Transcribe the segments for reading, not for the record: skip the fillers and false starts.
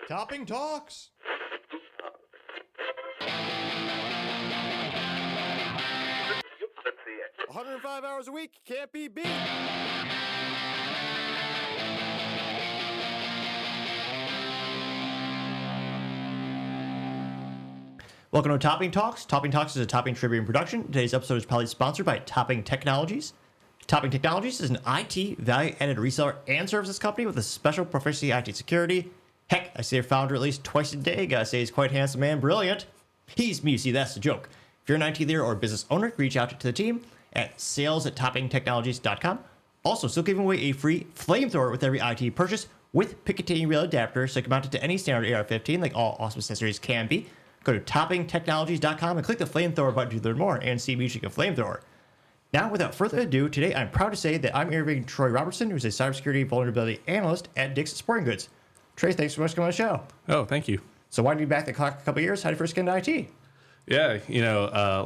Topping Talks. 105 hours a week, can't be beat. Welcome to Topping Talks. Topping Talks is a Topping Tribune production. Today's episode is proudly sponsored by Topping Technologies. Topping Technologies is an IT value-added reseller and services company with a special proficiency in IT security. Heck, I see their founder at least twice a day. Gotta say he's quite handsome and brilliant. He's me, see, that's the joke. If you're an IT leader or business owner, reach out to the team at sales@toppingtechnologies.com. Also, still giving away a free flamethrower with every IT purchase with Picatinny rail adapter, so you can mount it to any standard AR-15 like all awesome accessories can be. Go to toppingtechnologies.com and click the flamethrower button to learn more and see me using a flamethrower. Now, without further ado, today I'm proud to say that I'm interviewing Trey Robertson, who's a cybersecurity vulnerability analyst at Dick's Sporting Goods. Trey, thanks so much for coming on the show. Oh, thank you. So why did you be back the clock a couple of years? How did you first get into IT? Yeah,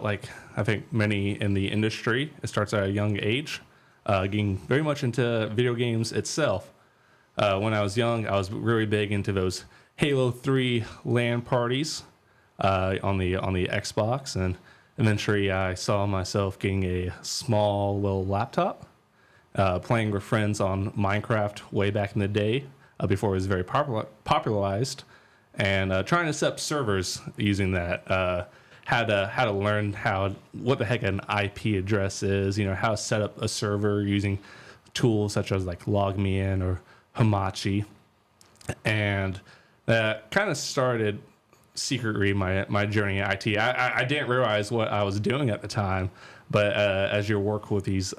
like I think many in the industry, it starts at a young age, getting very much into video games itself. When I was young, I was really big into those Halo 3 LAN parties on the Xbox, and eventually I saw myself getting a small little laptop, playing with friends on Minecraft way back in the day, before it was very popularized, and trying to set up servers using that. How to learn what the heck an IP address is, how to set up a server using tools such as like LogMeIn or Hamachi, and that kind of started secretly my journey in IT. I didn't realize what I was doing at the time, but as you work with these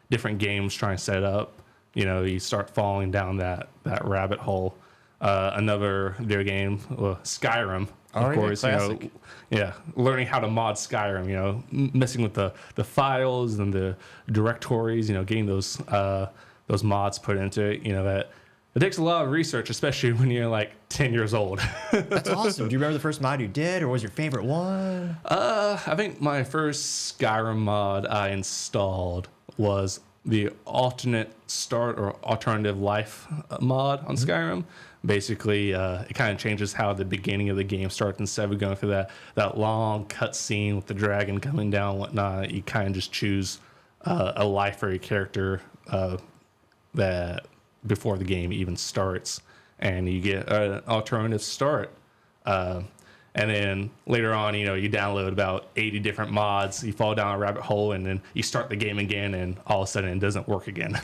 different games trying to set it up, you start falling down that rabbit hole. Another video game, Skyrim, of course. Learning how to mod Skyrim. Messing with the files and the directories. Getting those mods put into it. That it takes a lot of research, especially when you're like 10 years old. That's awesome. Do you remember the first mod you did, or what was your favorite one? I think my first Skyrim mod I installed was the alternate start or alternative life mod on Skyrim. Basically, it kind of changes how the beginning of the game starts. Instead of going through that long cutscene with the dragon coming down and whatnot, you kind of just choose a life for your character that before the game even starts, and you get an alternative start. And then later on, you download about 80 different mods, you fall down a rabbit hole, and then you start the game again, and all of a sudden it doesn't work again.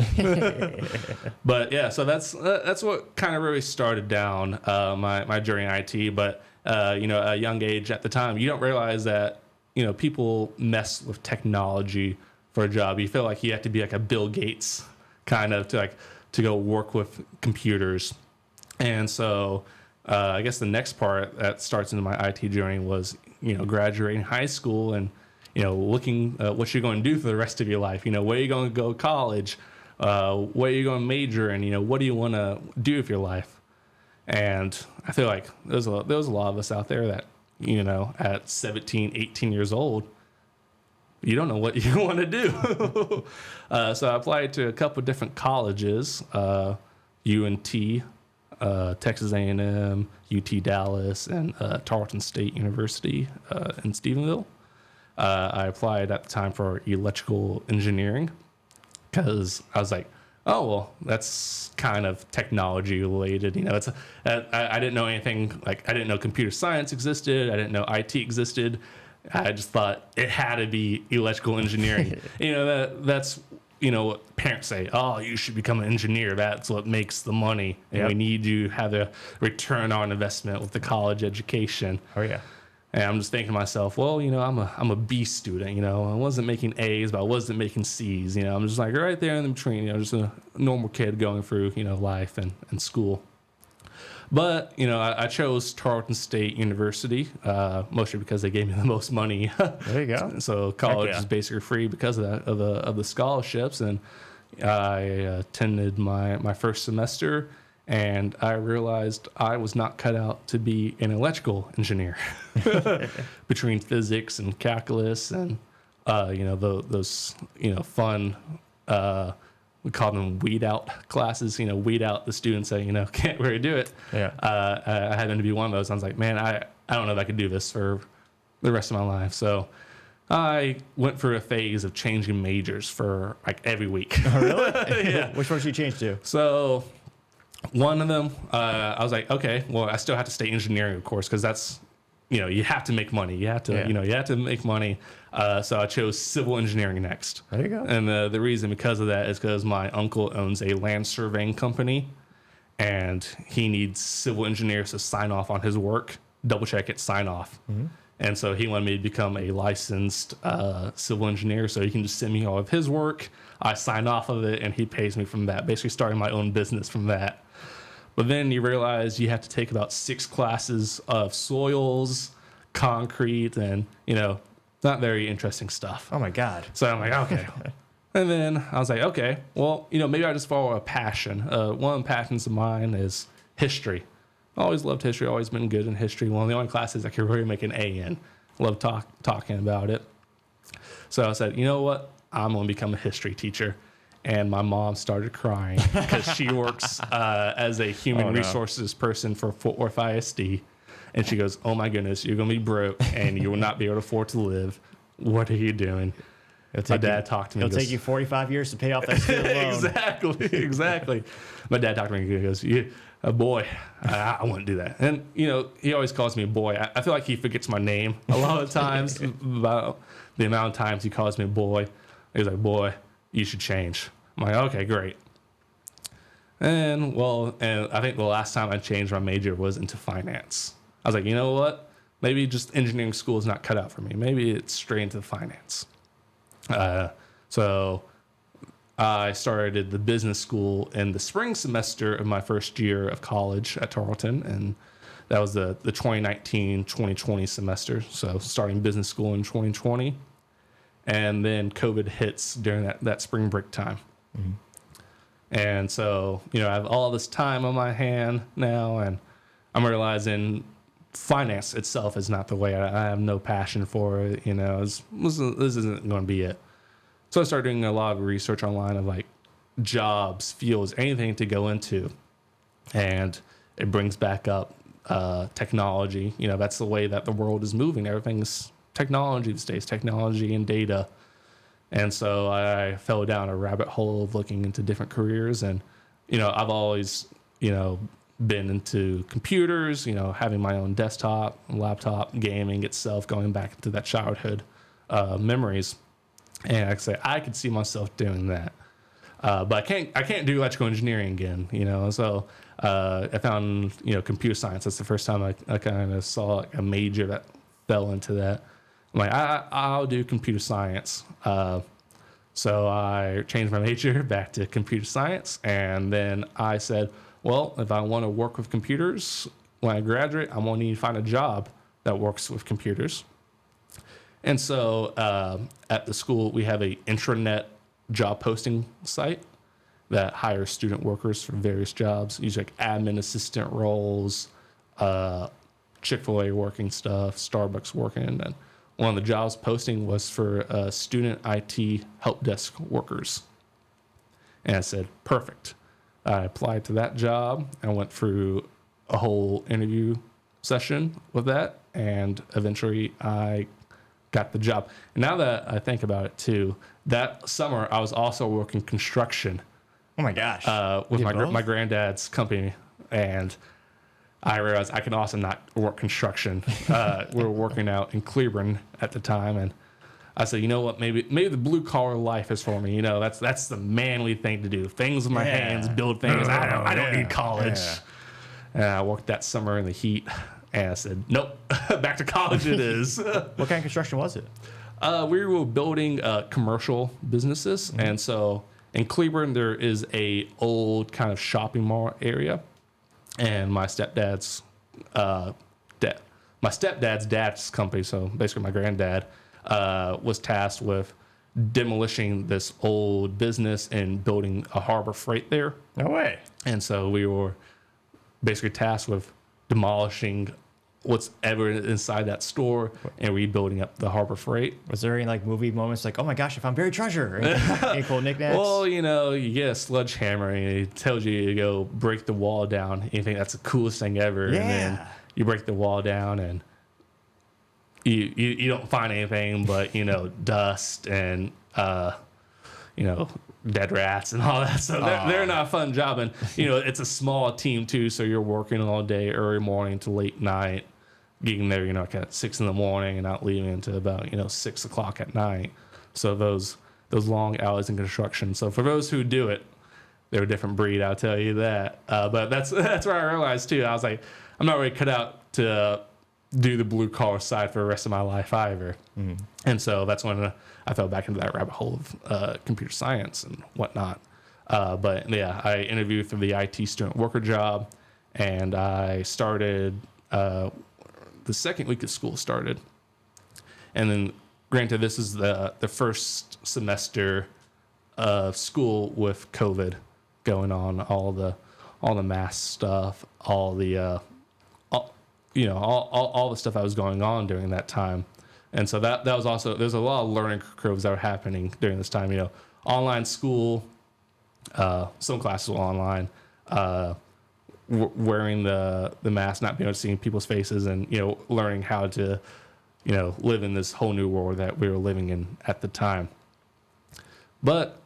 But yeah, so that's what kind of really started down my journey in IT. But at a young age at the time, you don't realize that people mess with technology for a job. You feel like you have to be like a Bill Gates kind of to go work with computers. And so I guess the next part that starts into my IT journey was, graduating high school and, looking what you're going to do for the rest of your life. Where are you going to go to college? Where are you going to major? And, what do you want to do with your life? And I feel like there's a lot of us out there that, at 17, 18 years old, you don't know what you want to do. So I applied to a couple of different colleges, UNT, Texas A&M, UT Dallas, and Tarleton State University in Stephenville. I applied at the time for electrical engineering because I was like, oh, well, that's kind of technology related. I didn't know anything, I didn't know computer science existed. I didn't know IT existed. I just thought it had to be electrical engineering. That's what parents say, oh, you should become an engineer. That's what makes the money. And we need you to have a return on investment with the college education. Oh, yeah. And I'm just thinking to myself, well, I'm a B student. I wasn't making A's, but I wasn't making C's. I'm just like right there in between, just a normal kid going through, life and school. But, I chose Tarleton State University, mostly because they gave me the most money. There you go. So college is basically free because of that, of the scholarships. And I attended my first semester, and I realized I was not cut out to be an electrical engineer. Between physics and calculus and, those, fun we call them weed out classes, weed out the students that, can't really do it. Yeah. I had them to be one of those. I was like, man, I don't know if I could do this for the rest of my life. So I went through a phase of changing majors for like every week. Oh, really? Yeah. Which ones did you change to? So one of them, I was like, okay, well, I still have to stay engineering, of course, because that's, you have to make money. You have to, you have to make money. So I chose civil engineering next. There you go. And the reason because of that is because my uncle owns a land surveying company, and he needs civil engineers to sign off on his work, double check it, sign off. Mm-hmm. And so he wanted me to become a licensed civil engineer, so he can just send me all of his work. I sign off of it, and he pays me from that, basically starting my own business from that. But then you realize you have to take about 6 classes of soils, concrete, and, not very interesting stuff. Oh, my God. So I'm like, okay. And then I was like, okay, well, maybe I just follow a passion. One of the passions of mine is history. I always loved history, always been good in history. One of the only classes I could really make an A in. Love talking about it. So I said, you know what? I'm going to become a history teacher. And my mom started crying because she works as a human resources person for Fort Worth ISD. And she goes, oh my goodness, you're going to be broke and you will not be able to afford to live. What are you doing? My dad talked to me. It'll take you 45 years to pay off that student loan. Exactly. My dad talked to me. He goes, boy, I wouldn't do that. And, he always calls me a boy. I feel like he forgets my name a lot of times about the amount of times he calls me a boy. He's like, boy, you should change. I'm like, okay, great. And I think the last time I changed my major was into finance. I was like, you know what? Maybe just engineering school is not cut out for me. Maybe it's straight into finance. So I started the business school in the spring semester of my first year of college at Tarleton, and that was the 2019-2020 semester. So starting business school in 2020, and then COVID hits during that spring break time. Mm-hmm. And so, I have all this time on my hand now, and I'm realizing finance itself is not the way. I have no passion for it. This isn't going to be it. So I started doing a lot of research online of like jobs, fields, anything to go into. And it brings back up technology. That's the way that the world is moving. Everything's technology these days, technology and data. And so I fell down a rabbit hole of looking into different careers. And, I've always, been into computers, having my own desktop, laptop, gaming itself, going back into that childhood memories. And I could see myself doing that. But I can't do electrical engineering again, So I found, computer science. That's the first time I kind of saw a major that fell into that. I'm like, I'll do computer science. So I changed my major back to computer science. And then I said, well, if I want to work with computers when I graduate, I'm going to need to find a job that works with computers. And so at the school, we have a intranet job posting site that hires student workers for various jobs, usually like admin assistant roles, Chick-fil-A working stuff, Starbucks working. And one of the jobs posting was for student IT help desk workers. And I said, perfect. I applied to that job. I went through a whole interview session with that, and eventually I got the job. And now that I think about it too, that summer I was also working construction. Oh my gosh! With my granddad's company, and I realized I can also not work construction. We were working out in Cleveland at the time, and I said, you know what? Maybe the blue collar life is for me. That's the manly thing to do. Things with my hands, build things. I don't need college. Yeah. And I worked that summer in the heat, and I said, nope, back to college it is. What kind of construction was it? We were building commercial businesses, mm-hmm. And so in Cleveland there is a old kind of shopping mall area, and my stepdad's dad's company, so basically my granddad, was tasked with demolishing this old business and building a harbor freight there. No way. And so we were basically tasked with demolishing what's ever inside that store and rebuilding up the Harbor Freight. Was there any like movie moments like, oh my gosh, I found buried treasure? Or any cool knickknacks? Well, you get a sledgehammer and it tells you to go break the wall down. You think that's the coolest thing ever. Yeah. And then you break the wall down and you don't find anything but, dust and, dead rats and all that stuff. They're not a fun job. And, it's a small team too. So you're working all day, early morning to late night, getting there, like at 6 a.m. and not leaving until about, 6 o'clock at night. So those long hours in construction. So for those who do it, they're a different breed, I'll tell you that. But that's where I realized too. I was like, I'm not really cut out to do the blue collar side for the rest of my life either. Mm. And so that's when I fell back into that rabbit hole of computer science and whatnot. But yeah, I interviewed for the IT student worker job, and I started the second week of school started. And then, granted, this is the first semester of school with COVID going on, all the mask stuff, all the all the stuff that was going on during that time. And so that was also, there's a lot of learning curves that were happening during this time, online school, some classes were online, wearing the mask, not being able to see people's faces, and, learning how to, live in this whole new world that we were living in at the time. But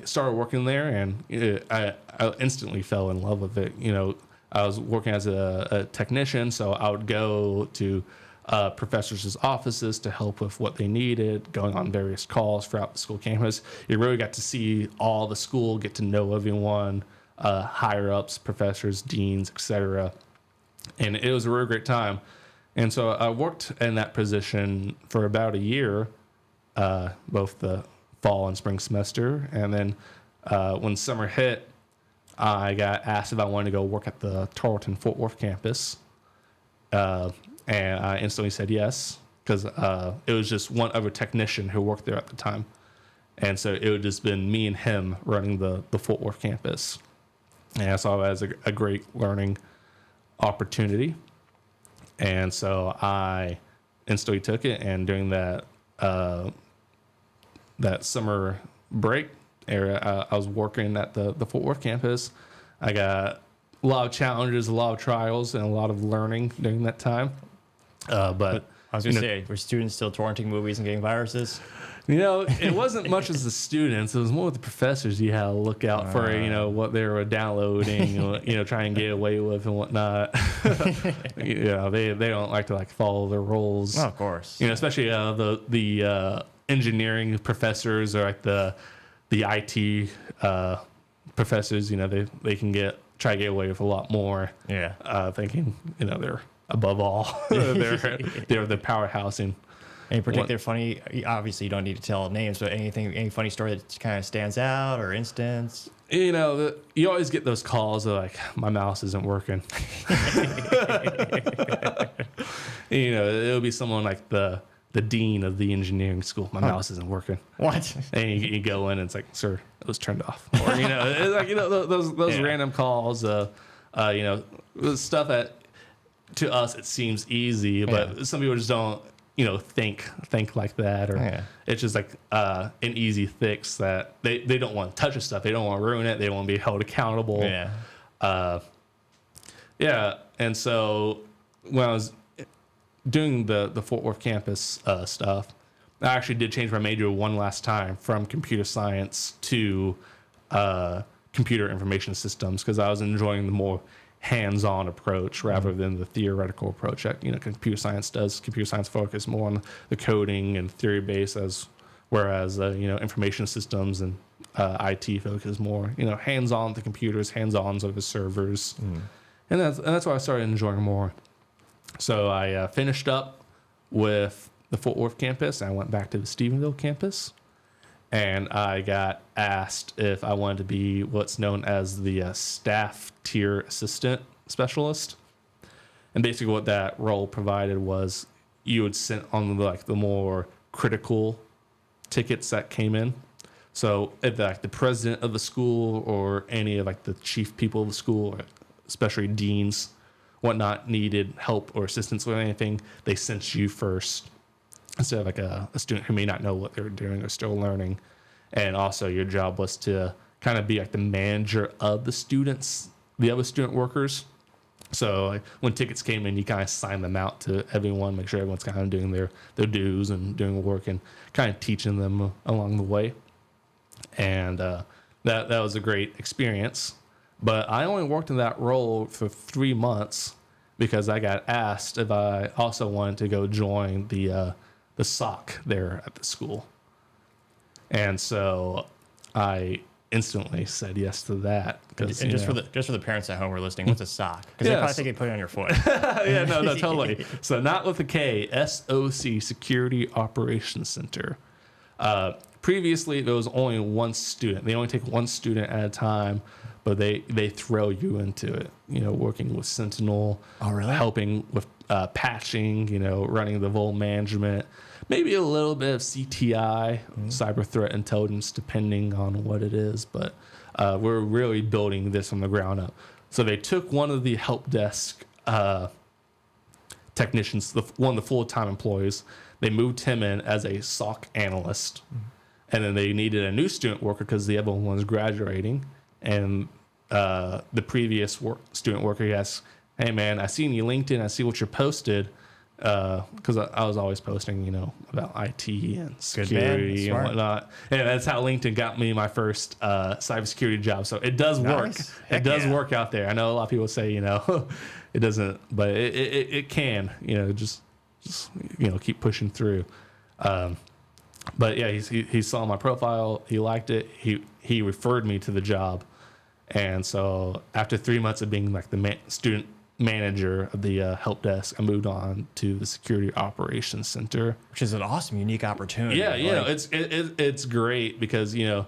started working there, and I instantly fell in love with it. I was working as a technician, so I would go to professors' offices to help with what they needed, going on various calls throughout the school campus. You really got to see all the school, get to know everyone, higher ups, professors, deans, etc. And it was a really great time. And so I worked in that position for about a year, both the fall and spring semester. And then when summer hit, I got asked if I wanted to go work at the Tarleton Fort Worth campus. And I instantly said yes, because it was just one other technician who worked there at the time. And so it would just been me and him running the Fort Worth campus. And I saw it as a great learning opportunity. And so I instantly took it. And during that summer break area, I was working at the Fort Worth campus. I got a lot of challenges, a lot of trials, and a lot of learning during that time. But I was going to say, were students still torrenting movies and getting viruses? It wasn't much as the students. It was more with the professors. You had to look out for, what they were downloading, try and get away with and whatnot. They don't like to follow their rules. Oh, of course. Especially the engineering professors or the IT professors. They can try to get away with a lot more. Yeah. Thinking they're above all. they're the powerhouse in. Any particular funny, obviously you don't need to tell names, but any funny story that kind of stands out or instance? You always get those calls of my mouse isn't working. It'll be someone like the dean of the engineering school. My mouse isn't working. What? And you go in and it's like, sir, it was turned off. Or, it's those random calls, stuff that to us it seems easy, but some people just don't, think like that, or it's just an easy fix that they don't want to touch the stuff. They don't want to ruin it. They want to be held accountable. And so when I was doing the Fort Worth campus stuff, I actually did change my major one last time from computer science to computer information systems, because I was enjoying the more hands-on approach rather than the theoretical approach that computer science does. Computer science focus more on the coding and theory base, whereas information systems and IT focus more hands-on the computers, hands-on of the servers, and that's why I started enjoying more. So I finished up with the Fort Worth campus. I went back to the Stephenville campus, and I got asked if I wanted to be what's known as the staff tier assistant specialist. And basically what that role provided was you would sit on the more critical tickets that came in. So if the president of the school or any of the chief people of the school, or especially deans, whatnot needed help or assistance with anything, they sent you first instead of like a student who may not know what they're doing or still learning. And also your job was to kind of be like the manager of the students, the other student workers. So like, when tickets came in, you kind of sign them out to everyone, make sure everyone's kind of doing their dues and doing work and kind of teaching them along the way. And that was a great experience. But I only worked in that role for 3 months because I got asked if I also wanted to go join the SOC there at the school. And so I instantly said yes to that. And just for the parents at home who are listening, what's a sock? Because they probably think they put it on your foot. Yeah, no, totally. So not with a K, SOC, Security Operations Center. Previously, there was only one student. They only take one student at a time, but they throw you into it. Working with Sentinel, helping with patching, running the Vol management, maybe a little bit of CTI, cyber threat intelligence, depending on what it is. But we're really building this from the ground up. So they took one of the help desk technicians, one of the full-time employees. They moved him in as a SOC analyst. And then they needed a new student worker because the other one was graduating. And the previous student worker, he asked, "Hey, man, I seen you LinkedIn. I see what you posted." Because I was always posting, about IT and security and whatnot. And that's how LinkedIn got me my first cybersecurity job. So it does work. It does work out there. I know a lot of people say, it doesn't, but it can, just keep pushing through. But yeah, he saw my profile. He liked it. He referred me to the job. And so after 3 months of being like the student manager of the help desk, I moved on to the Security Operations Center, which is an awesome, unique opportunity. Yeah, it's great because a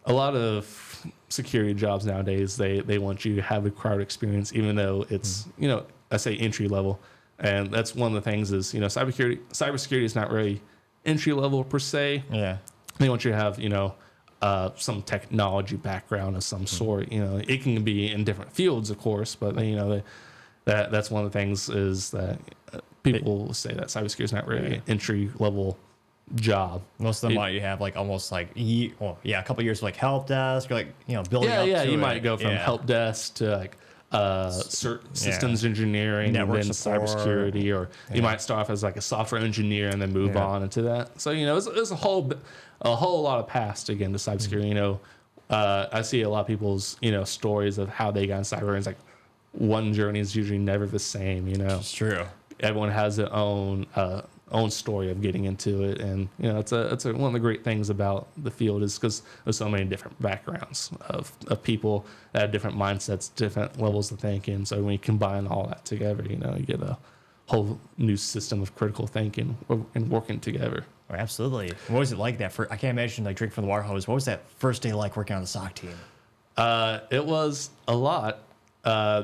lot of security jobs nowadays they want you to have a crowd experience, even though it's I say entry level, and that's one of the things is cybersecurity is not really entry level per se. Yeah, they want you to have some technology background of some sort. It can be in different fields, of course, but that's one of the things is that people say that cybersecurity is not really an entry level job. Most of them might have like almost like a couple years of like help desk or building up. Yeah, to you it. might go from help desk to like systems enginering, network and then support. cybersecurity, or you might start off as like a software engineer and then move on into that. So it's a whole lot of paths to get into cybersecurity. I see a lot of people's stories of how they got in cyber, and it's like one journey is usually never the same. It's true. Everyone has their own story of getting into it, and it's one of the great things about the field is because there's so many different backgrounds of people that have different mindsets, different levels of thinking. So when you combine all that together, you get a whole new system of critical thinking and working together. Oh, absolutely. What was it like that? I can't imagine like drinking from the water hose. What was that first day like working on the SOC team? It was a lot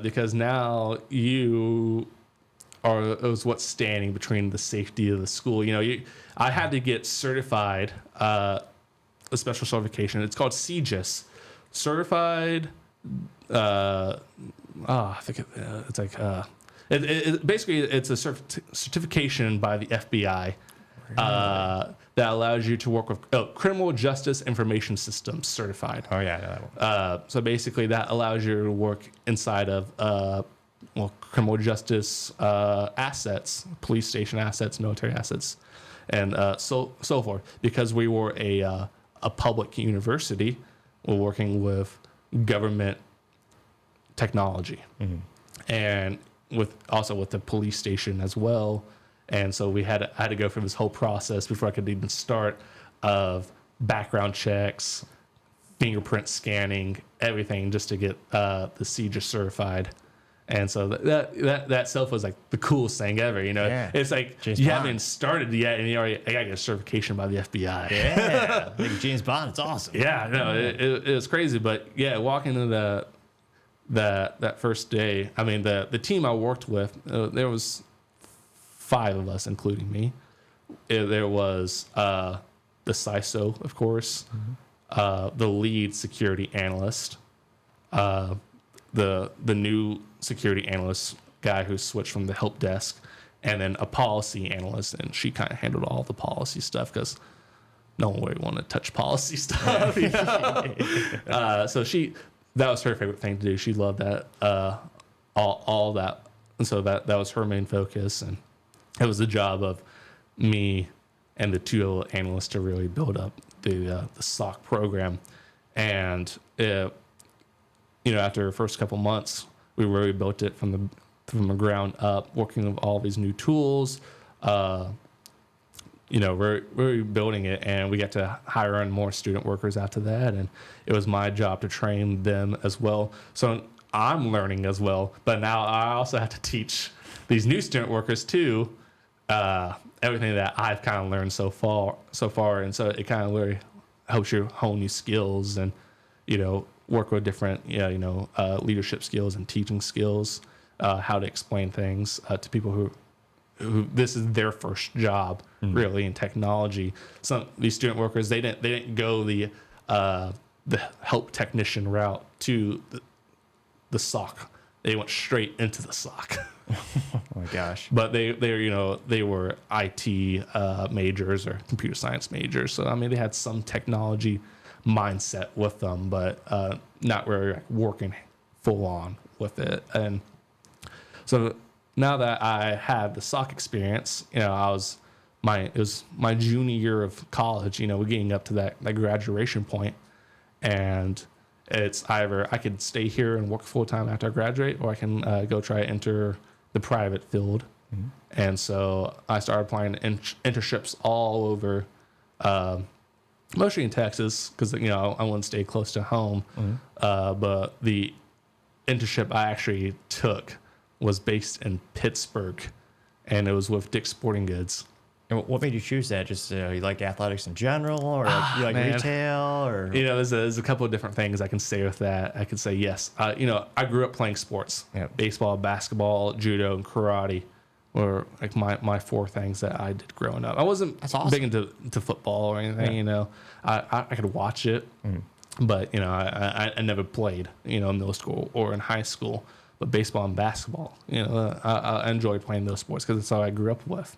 because now it was what's standing between the safety of the school. I had to get certified, a special certification. It's called CGIS, certified. I think it's like basically it's a certification by the FBI that allows you to work with criminal justice information systems certified. Oh yeah, I know that one. So basically that allows you to work inside of criminal justice assets, police station assets, military assets, and so forth. Because we were a public university, we're working with government technology, and with the police station as well. And so I had to go through this whole process before I could even start of background checks, fingerprint scanning, everything just to get the CGIS certified. And so that self was like the coolest thing ever, It's like James you Bond. haven't started yet, and you already got to get a certification by the FBI. Yeah, like James Bond. It's awesome. Yeah, no, it was crazy, but yeah, walking into that first day, I mean the team I worked with, there was 5 of us, including me. There was the CISO, of course, the lead security analyst, the new security analyst guy who switched from the help desk, and then a policy analyst, and she kind of handled all the policy stuff because no one really wanted to touch policy stuff. You know? So that was her favorite thing to do. She loved that, all that. And so that was her main focus. And it was the job of me and the two analysts to really build up the SOC program. And, after the first couple months, we really built it from the ground up, working with all these new tools, we're building it, and we got to hire on more student workers after that. And it was my job to train them as well. So I'm learning as well, but now I also have to teach these new student workers too, everything that I've kind of learned so far. And so it kind of really helps you hone new skills and, work with different, leadership skills and teaching skills, how to explain things to people who this is their first job really in technology. Some these student workers, they didn't go the help technician route to the SOC. They went straight into the SOC. Oh my gosh. But they were IT majors or computer science majors. So I mean they had some technology mindset with them, but not really like working full on with it. And so now that I had the SOC experience, it was my junior year of college, we're getting up to that graduation point, and it's either I could stay here and work full time after I graduate, or I can go try to enter the private field. Mm-hmm. And so I started applying to internships all over, mostly in Texas, because I want to stay close to home. Mm-hmm. But the internship I actually took was based in Pittsburgh, and it was with Dick's Sporting Goods. And what made you choose that? Just you like athletics in general, or you like retail, or there's a couple of different things I can say with that. I could say yes. I grew up playing sports, baseball, basketball, judo, and karate were like my four things that I did growing up. I wasn't big into football or anything. I could watch it, but I never played. In middle school or in high school. But baseball and basketball, I enjoyed playing those sports because that's how I grew up with.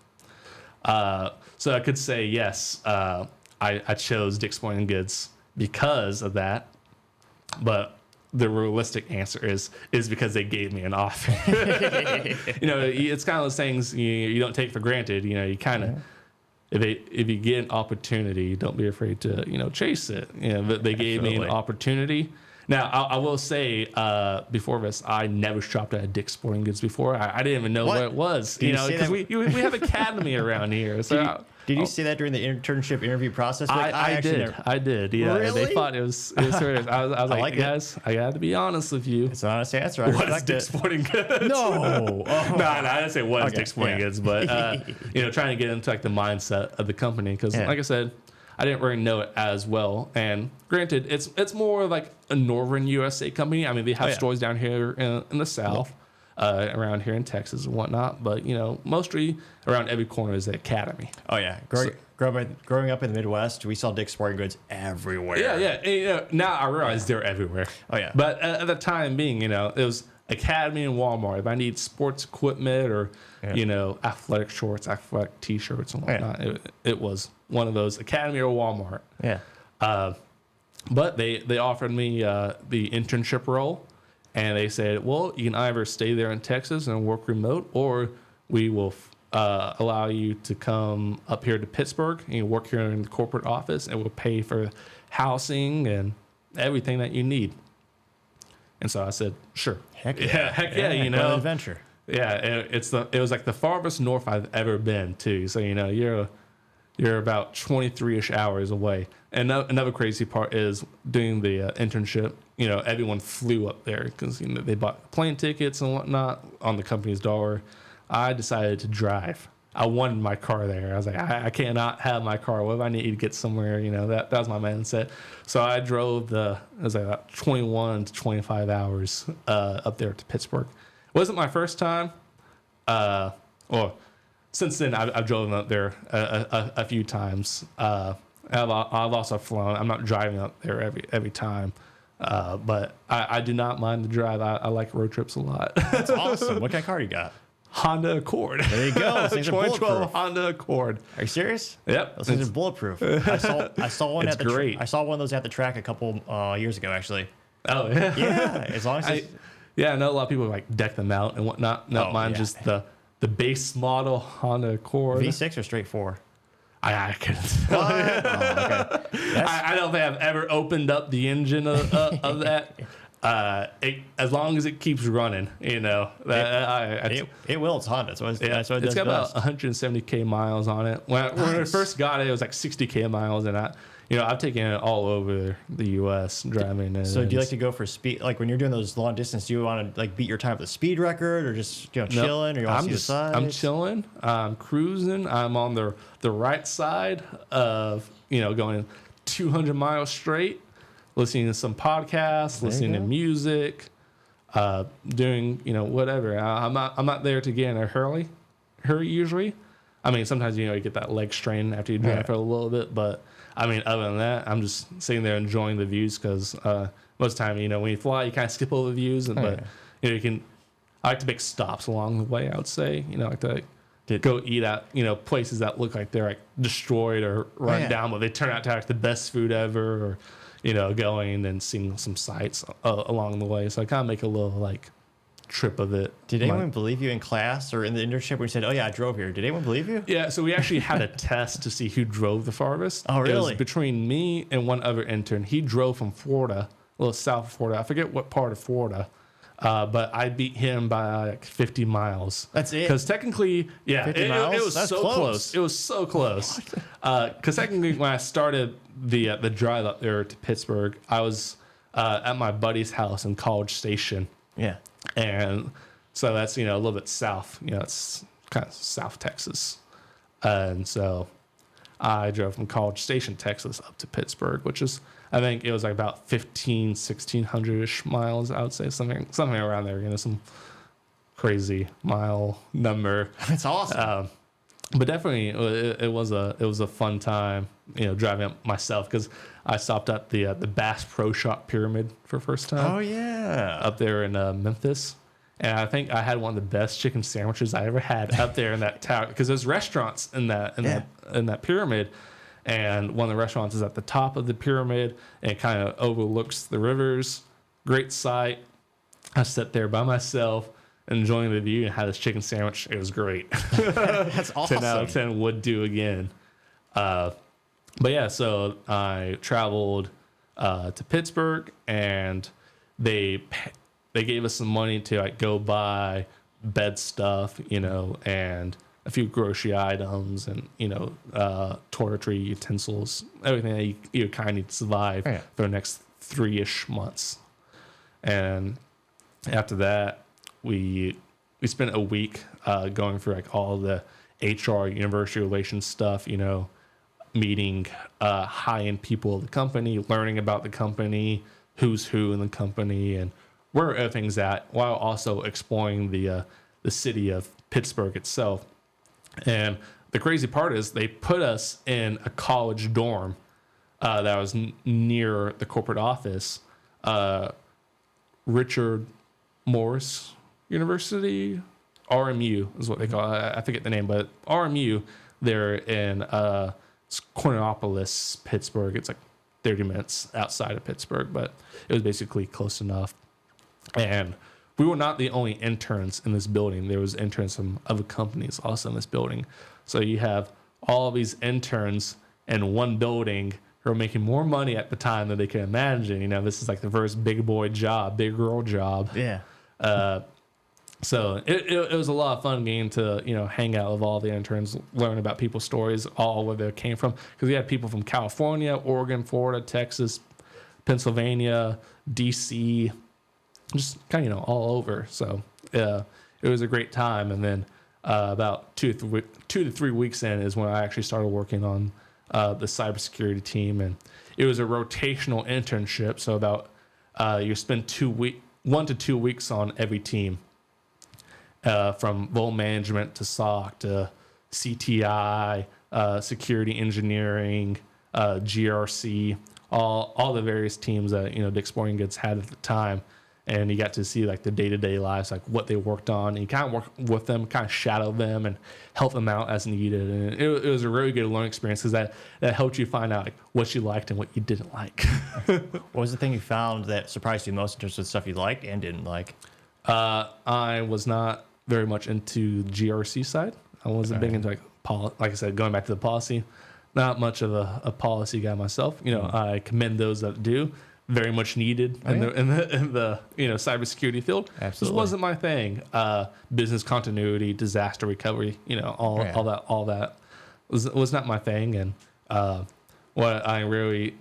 So I could say, yes, I chose Dick's Sporting Goods because of that. But the realistic answer is because they gave me an offer. It's kind of those things you don't take for granted. You kind of, if you get an opportunity, don't be afraid to, chase it. But they gave me an opportunity. Now, I will say, before this, I never shopped at Dick's Sporting Goods before. I didn't even know what it was, because we have Academy around here. So did you see that during the internship interview process? Like, I did. Yeah, really? They thought it was serious. I was like, guys, I got to be honest with you. It's an honest answer. What is Dick's Sporting Goods? No. No, I didn't say what is Dick's Sporting Goods, but trying to get into like the mindset of the company, because like I said, I didn't really know it as well. And granted, it's more like a northern USA company. I mean, they have stores down here in the South, around here in Texas and whatnot. But, mostly around every corner is the Academy. Oh, yeah. Growing up in the Midwest, we saw Dick's Sporting Goods everywhere. Yeah. And, now I realize they're everywhere. Oh, yeah. But at the time being, it was Academy and Walmart. If I need sports equipment or, athletic shorts, athletic T-shirts and whatnot, it was one of those, Academy or Walmart. Yeah. But they offered me the internship role, and they said, well, you can either stay there in Texas and work remote, or we will allow you to come up here to Pittsburgh and you work here in the corporate office, and we'll pay for housing and everything that you need. And so I said, sure. Heck yeah. An adventure. Yeah, it was like the farthest north I've ever been too. So you're about 23-ish hours away. And another crazy part is doing the internship. Everyone flew up there because they bought plane tickets and whatnot on the company's dollar. I decided to drive. I wanted my car there. I was like, I cannot have my car. What if I need to get somewhere? That was my mindset. So I drove it was like about 21 to 25 hours up there to Pittsburgh. It wasn't my first time. Since then, I've driven up there a few times. I've also flown. I'm not driving up there every time. But I do not mind the drive. I like road trips a lot. That's awesome. What kind of car do you got? Honda Accord. There you go. Those things are 2012 bulletproof. Honda Accord. Are you serious? Yep. Those things are bulletproof. I saw one It's at the great. I saw one of those at the track a couple years ago, actually. Oh, yeah. Yeah, as long as it's, I know a lot of people like deck them out and whatnot. Not mine, yeah. just the base model Honda Accord. V6 or straight 4. I couldn't. Oh, okay. I don't think I've ever opened up the engine of that. As long as it keeps running, you know. It will. It's Honda. That's what it it's does got best. about 170K miles on it. When I first got it, it was like 60K miles, and I've taken it all over the U.S. driving. So do you like to go for speed? Like when you're doing those long distance, do you want to like beat your time with the speed record, or just chilling, or you want to see the sides? I'm chilling. I'm cruising. I'm on the right side of going 200 miles straight, listening to some podcasts, listening to music, doing whatever. I'm not there to get in a hurry usually. I mean, sometimes you get that leg strain after you drive for a little bit, but I mean, other than that, I'm just sitting there enjoying the views because most of the time, when you fly, you kind of skip over the views, but you can. I like to make stops along the way. I would say, I like to go eat at places that look like they're like destroyed or run down, but they turn out to have the best food ever, or going and seeing some sights along the way. So I kind of make a little like trip of it. Did anyone believe you in class or in the internship when you said, "Oh yeah, I drove here"? Did anyone believe you? Yeah, so we actually had a test to see who drove the farthest. Oh, really? It was between me and one other intern. He drove from Florida, a little south of Florida. I forget what part of Florida, but I beat him by like 50 miles. That's it? Because technically, 50 miles? it was That's so close. It was so close. Because technically, when I started the drive up there to Pittsburgh, I was at my buddy's house in College Station. Yeah. And so that's, a little bit south, it's kind of South Texas. And so I drove from College Station, Texas up to Pittsburgh, which is, I think it was like about 1,600-ish miles, I would say, something around there, some crazy mile number. That's awesome. But definitely it was a fun time, driving up myself, because I stopped at the Bass Pro Shop Pyramid for the first time. Oh yeah, up there in Memphis, and I think I had one of the best chicken sandwiches I ever had up there in that tower, because there's restaurants in that pyramid, and one of the restaurants is at the top of the pyramid and it kind of overlooks the rivers. Great sight. I sat there by myself, enjoying the view, and had this chicken sandwich. It was great. That's awesome. 10 out of 10 would do again. But yeah, so I traveled to Pittsburgh, and they gave us some money to like go buy bed stuff, and a few grocery items, and toiletry utensils, everything that you kind of need to survive for the next 3-ish months. And after that, we spent a week going through like all the HR, university relations stuff, meeting high-end people of the company, learning about the company, who's who in the company, and where everything's at, while also exploring the city of Pittsburgh itself. And the crazy part is they put us in a college dorm that was near the corporate office, Richard Morris University, RMU is what they call it. I forget the name, but RMU, they're in Corneropolis, Pittsburgh. It's like 30 minutes outside of Pittsburgh, but it was basically close enough. And we were not the only interns in this building. There was interns from other companies also in this building. So you have all of these interns in one building who are making more money at the time than they can imagine. This is like the first big boy job, big girl job. Yeah. So it was a lot of fun getting to, hang out with all the interns, learn about people's stories, all where they came from. Because we had people from California, Oregon, Florida, Texas, Pennsylvania, D.C., just kind of, all over. So it was a great time. And then about 2 to 3 weeks in is when I actually started working on the cybersecurity team. And it was a rotational internship. So about you spend 1 to 2 weeks on every team. From role management to SOC to CTI, security engineering, GRC, all the various teams that Dick's Sporting Goods had at the time, and you got to see like the day-to-day lives, like what they worked on, and you kind of work with them, kind of shadow them, and help them out as needed. And it was a really good learning experience because that helped you find out like what you liked and what you didn't like. What was the thing you found that surprised you most in terms of stuff you liked and didn't like? I was not very much into the GRC side. I wasn't big into like I said, going back to the policy. Not much of a policy guy myself. I commend those that do. Very much needed in the cybersecurity field. Absolutely. This wasn't my thing. Business continuity, disaster recovery, all that was not my thing. And what I really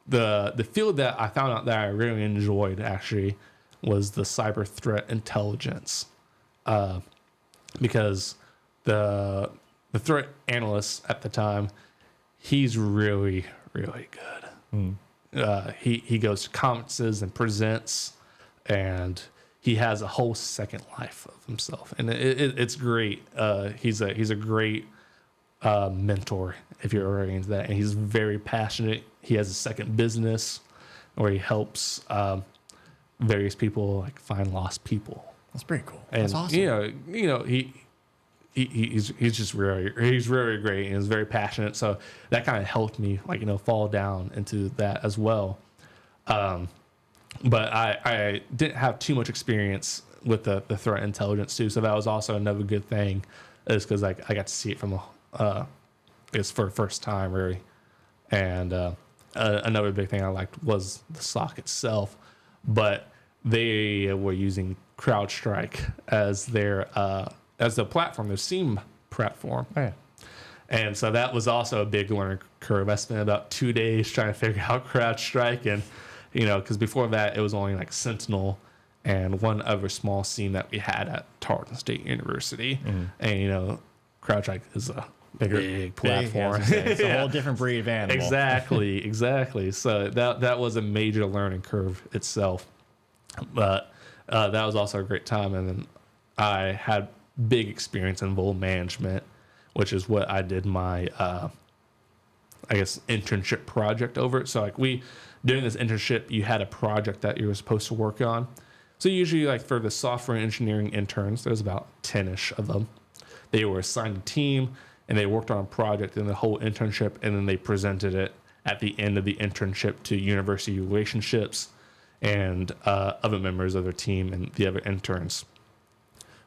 the field that I found out that I really enjoyed actually was the cyber threat intelligence, because the threat analyst at the time, he's really, really good. He goes to conferences and presents, and he has a whole second life of himself, and it's great. He's a great mentor if you're already into that, and he's very passionate. He has a second business where he helps various people like find lost people. That's pretty cool. And, That's awesome. He's just he's really great and is very passionate. So that kind of helped me fall down into that as well. But I didn't have too much experience with the threat intelligence too. So that was also another good thing, is because I got to see it from it's for the first time really. And another big thing I liked was the SOC itself, but they were using CrowdStrike as their as the platform, their SIEM platform. Oh, yeah. And so that was also a big learning curve. I spent about 2 days trying to figure out CrowdStrike, and because before that it was only like Sentinel and one other small SIEM that we had at Tarleton State University. And CrowdStrike is a big platform. It's a whole different breed of animal. Exactly. So that was a major learning curve itself. But that was also a great time. And then I had big experience in vulnerability management, which is what I did my, internship project over it. So like during this internship, you had a project that you were supposed to work on. So usually like for the software engineering interns, there's about 10-ish of them. They were assigned a team and they worked on a project in the whole internship, and then they presented it at the end of the internship to university relationships and other members of their team and the other interns.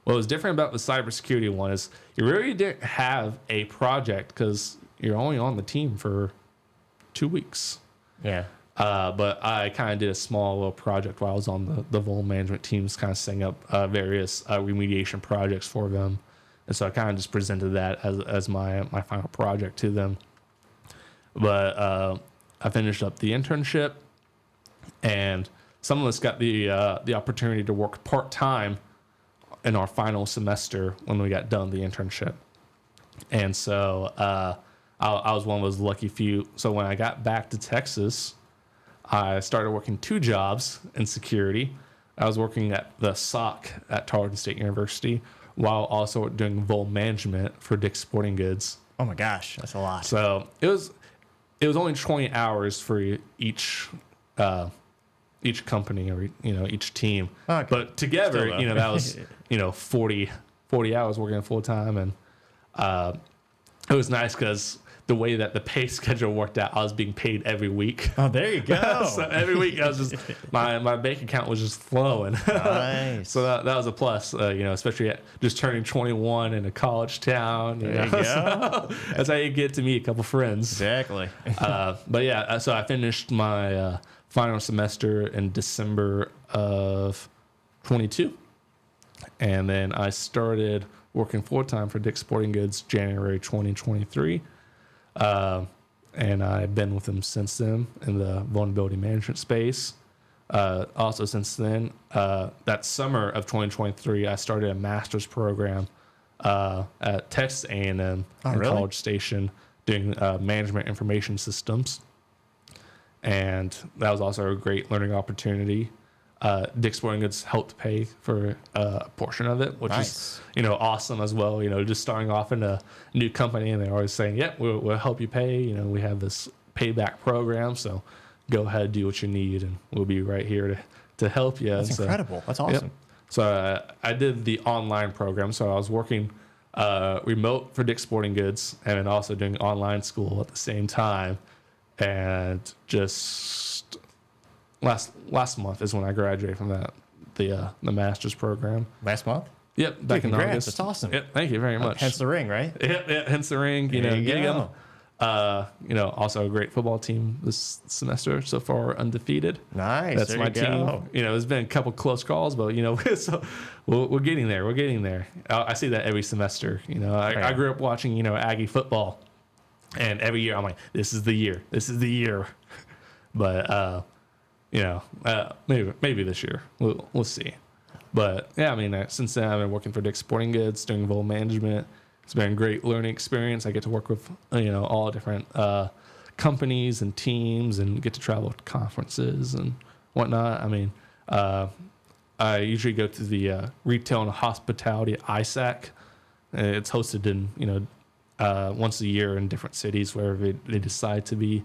What was different about the cybersecurity one is you really didn't have a project because you're only on the team for 2 weeks. Yeah. But I kind of did a small little project while I was on the vulnerability management teams, kind of setting up various remediation projects for them. And so I kind of just presented that as my final project to them. But I finished up the internship, and some of us got the opportunity to work part-time in our final semester when we got done the internship. And so I was one of those lucky few. So when I got back to Texas, I started working 2 jobs in security. I was working at the SOC at Tarleton State University while also doing vulnerability management for Dick's Sporting Goods. Oh my gosh, that's a lot. So it was only 20 hours for each company or each team. Okay. But together, Still, though. that was 40 hours working full time, and it was nice because the way that the pay schedule worked out, I was being paid every week. Oh, there you go. So every week I was just my bank account was just flowing. Nice. So that was a plus, especially at just turning 21 in a college town. There you go. So that's how you get to meet a couple friends. Exactly. But yeah, so I finished my final semester in December of 22, and then I started working full time for Dick's Sporting Goods January 2023. And I've been with them since then in the vulnerability management space. Also since then, that summer of 2023, I started a master's program at Texas A&M in College Station doing management information systems. And that was also a great learning opportunity. Dick's Sporting Goods helped pay for a portion of it, which is awesome as well. Just starting off in a new company, and they're always saying, "Yep, we'll help you pay." We have this payback program, so go ahead, do what you need, and we'll be right here to help you. That's incredible. That's awesome. Yep. So I did the online program. So I was working remote for Dick's Sporting Goods and then also doing online school at the same time. And just last month is when I graduated from the master's program. Last month? Yep, back in congrats. August. That's awesome. Yep, thank you very much. Hence the ring, right? Yep, hence the ring. You know, you getting go. them. Also a great football team this semester so far, undefeated. Nice. That's there my you team. go. There's been a couple close calls, but so we're getting there. We're getting there. I see that every semester. I grew up watching Aggie football, and every year I'm like, this is the year. This is the year. But maybe this year we'll see. But yeah, I mean, since then I've been working for Dick's Sporting Goods, doing bowl management. It's been a great learning experience. I get to work with all different companies and teams, and get to travel to conferences and whatnot. I mean, I usually go to the Retail and Hospitality ISAC. It's hosted in once a year in different cities wherever they decide to be.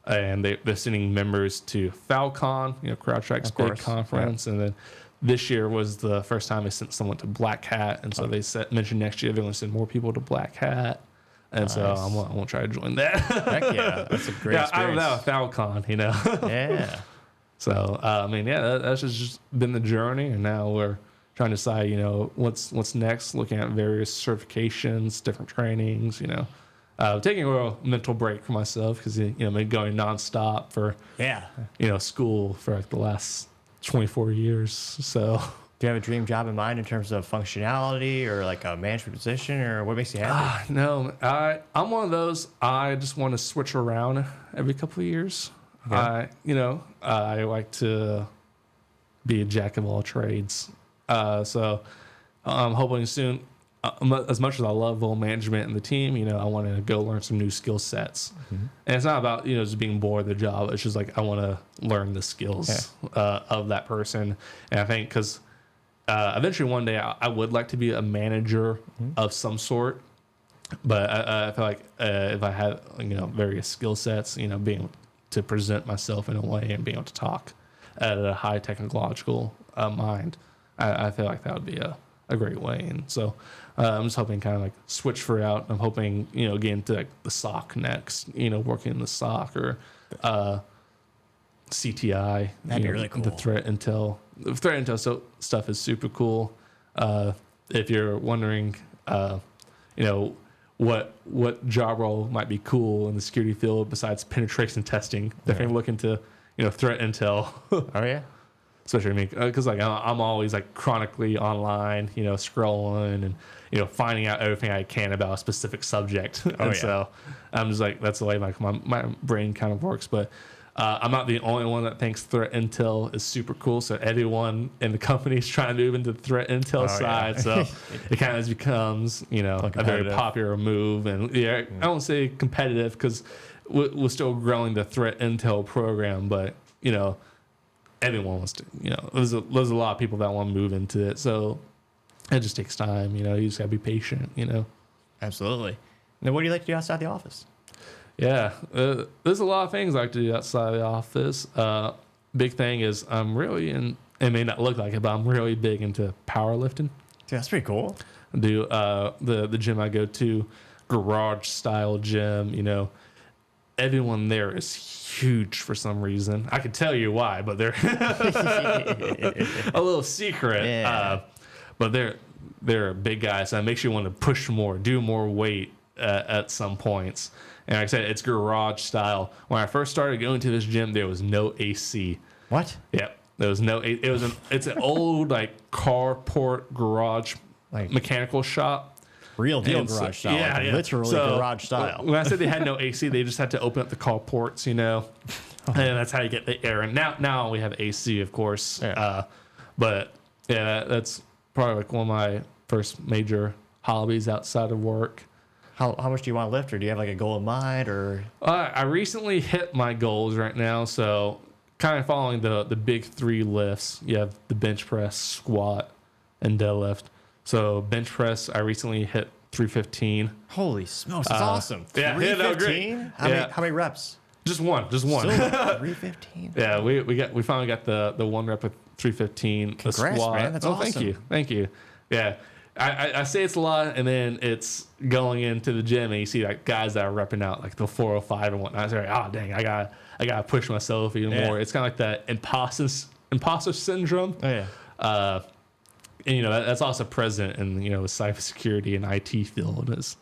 And they're sending members to Falcon, CrowdStrike's big conference. Yeah. And then this year was the first time they sent someone to Black Hat. And so they mentioned next year they're going to send more people to Black Hat. And nice. So I'm going to try to join that. Heck yeah. That's a great experience. I don't know, Falcon, Yeah. So, that's just been the journey. And now we're trying to decide, what's next, looking at various certifications, different trainings, taking a real mental break for myself because I've been going nonstop for school for like the last 24 years. So, do you have a dream job in mind in terms of functionality or like a management position, or what makes you happy? No, I'm one of those. I just want to switch around every couple of years. Okay. I like to be a jack of all trades. So I'm hoping soon. As much as I love bowl management and the team, I want to go learn some new skill sets. Mm-hmm. And it's not about, just being bored of the job. It's just like I want to learn the skills of that person. And I think because eventually one day I would like to be a manager of some sort. But I feel like if I had, various skill sets, being able to present myself in a way and being able to talk at a high technological mind, I feel like that would be a great way. And so I'm just hoping kind of like switch for out. I'm hoping, get into like the SOC next, working in the SOC or CTI. That'd be really cool. The threat intel stuff is super cool. If you're wondering, what job role might be cool in the security field besides penetration testing, definitely look into, threat intel. Oh yeah. Especially me, because like I'm always like chronically online, scrolling and finding out everything I can about a specific subject. So I'm just like, that's the way my brain kind of works. But I'm not the only one that thinks threat intel is super cool. So everyone in the company is trying to move into the threat intel side. So it kind of becomes a very popular move. And I don't say competitive because we're still growing the threat intel program, but everyone wants to, there's a lot of people that want to move into it. So it just takes time, you just gotta be patient, Absolutely. Now, what do you like to do outside the office? Yeah. There's a lot of things I like to do outside the office. Big thing is I'm really it may not look like it, but I'm really big into powerlifting. Dude, that's pretty cool. I do the gym I go to, garage style gym, everyone there is huge for some reason. I could tell you why, but they're a little secret. Yeah. But they're big guys, so it makes you want to push more, do more weight at some points. And like I said, it's garage style. When I first started going to this gym, there was no AC. What? Yeah, there was no. It's an old like carport garage like mechanical shop. Real deal garage style. Yeah, like literally garage style. When I said they had no AC, they just had to open up the carports, and that's how you get the air. And now we have AC, of course. Yeah. But yeah, that's probably like one of my first major hobbies outside of work. How much do you want to lift, or do you have like a goal in mind, or? I recently hit my goals right now, so kind of following the big three lifts. You have the bench press, squat, and deadlift. So bench press, I recently hit 315. Holy smokes, that's awesome. Yeah, 315? great. How many reps? Just one. Still 315. Yeah, we finally got the one rep with 315. Congrats, the squat. man. That's awesome. Thank you. Yeah, I say it's a lot, and then it's going into the gym, and you see like guys that are repping out like the 405 and whatnot. So like, oh dang, I gotta push myself even more. It's kind of like that imposter syndrome. Oh yeah. And that's also present in cybersecurity and IT field is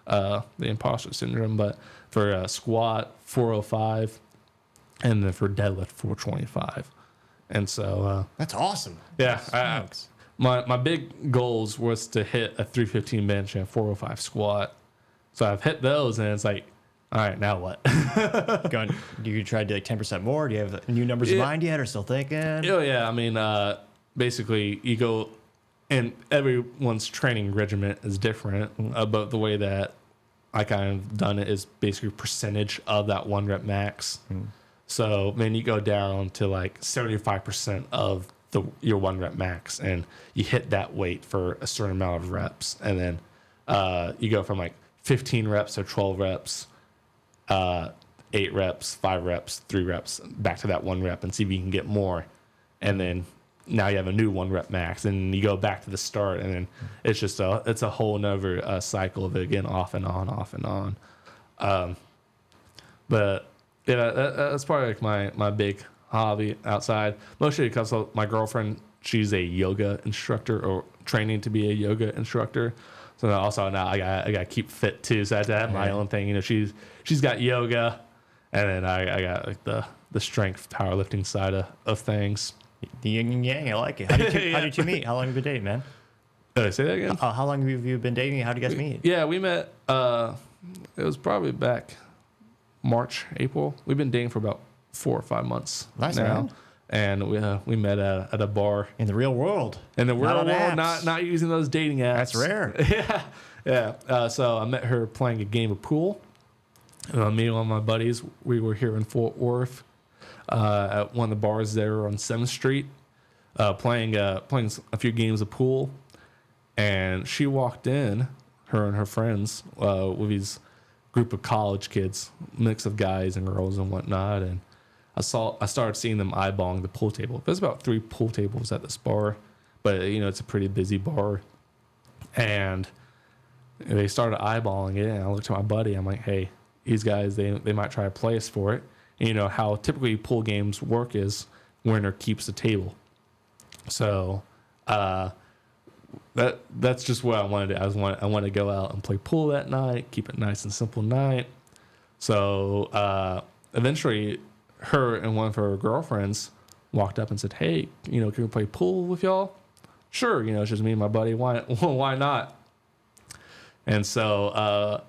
the imposter syndrome. But for squat 405, and then for deadlift 425, and so That's awesome. yeah. My big goals was to hit a 315 bench and a 405 squat. So I've hit those, and it's like, all right, now what? Do you try to do like 10% more? Do you have new numbers in mind yet, or still thinking? Oh yeah, I mean, basically you go, and everyone's training regimen is different, but the way that I kind of done it is basically percentage of that one rep max. So then you go down to like 75% of your one rep max, and you hit that weight for a certain amount of reps, and then you go from like 15 reps to 12 reps, 8 reps, 5 reps, 3 reps, back to that 1 rep, and see if you can get more, and then now you have a new 1 rep max, and you go back to the start, and then it's just it's a whole nother cycle of it again, off and on. But yeah, that's probably like my big hobby outside, mostly because of my girlfriend. She's a yoga instructor, or training to be a yoga instructor. So also now I gotta keep fit too. So I have to have my own thing. She's got yoga, and then I got like the strength powerlifting side of things. The yin and yang, I like it. How did you meet? How long have you been dating, man? Did I say that again? How long have you been dating? How did you guys meet? Yeah, we met. It was probably back March, April. We've been dating for about 4 or 5 months Nice, now. man. And we met at a bar In the real world. in the real on world, apps. not using those dating apps. That's rare. Yeah. So I met her playing a game of pool. Me and one of my buddies, we were here in Fort Worth at one of the bars there on 7th Street, playing a few games of pool. And she walked in, her and her friends, with these group of college kids, mix of guys and girls and whatnot. And I started seeing them eyeballing the pool table. There's about 3 pool tables at this bar, but it's a pretty busy bar. And they started eyeballing it, and I looked at my buddy. I'm like, hey, these guys, they might try to play us for it. And how typically pool games work is winner keeps the table. So that's just what I wanted to do. I wanted to go out and play pool that night, keep it nice and simple night. So eventually, her and one of her girlfriends walked up and said, hey, can we play pool with y'all? Sure, it's just me and my buddy. Why not? And so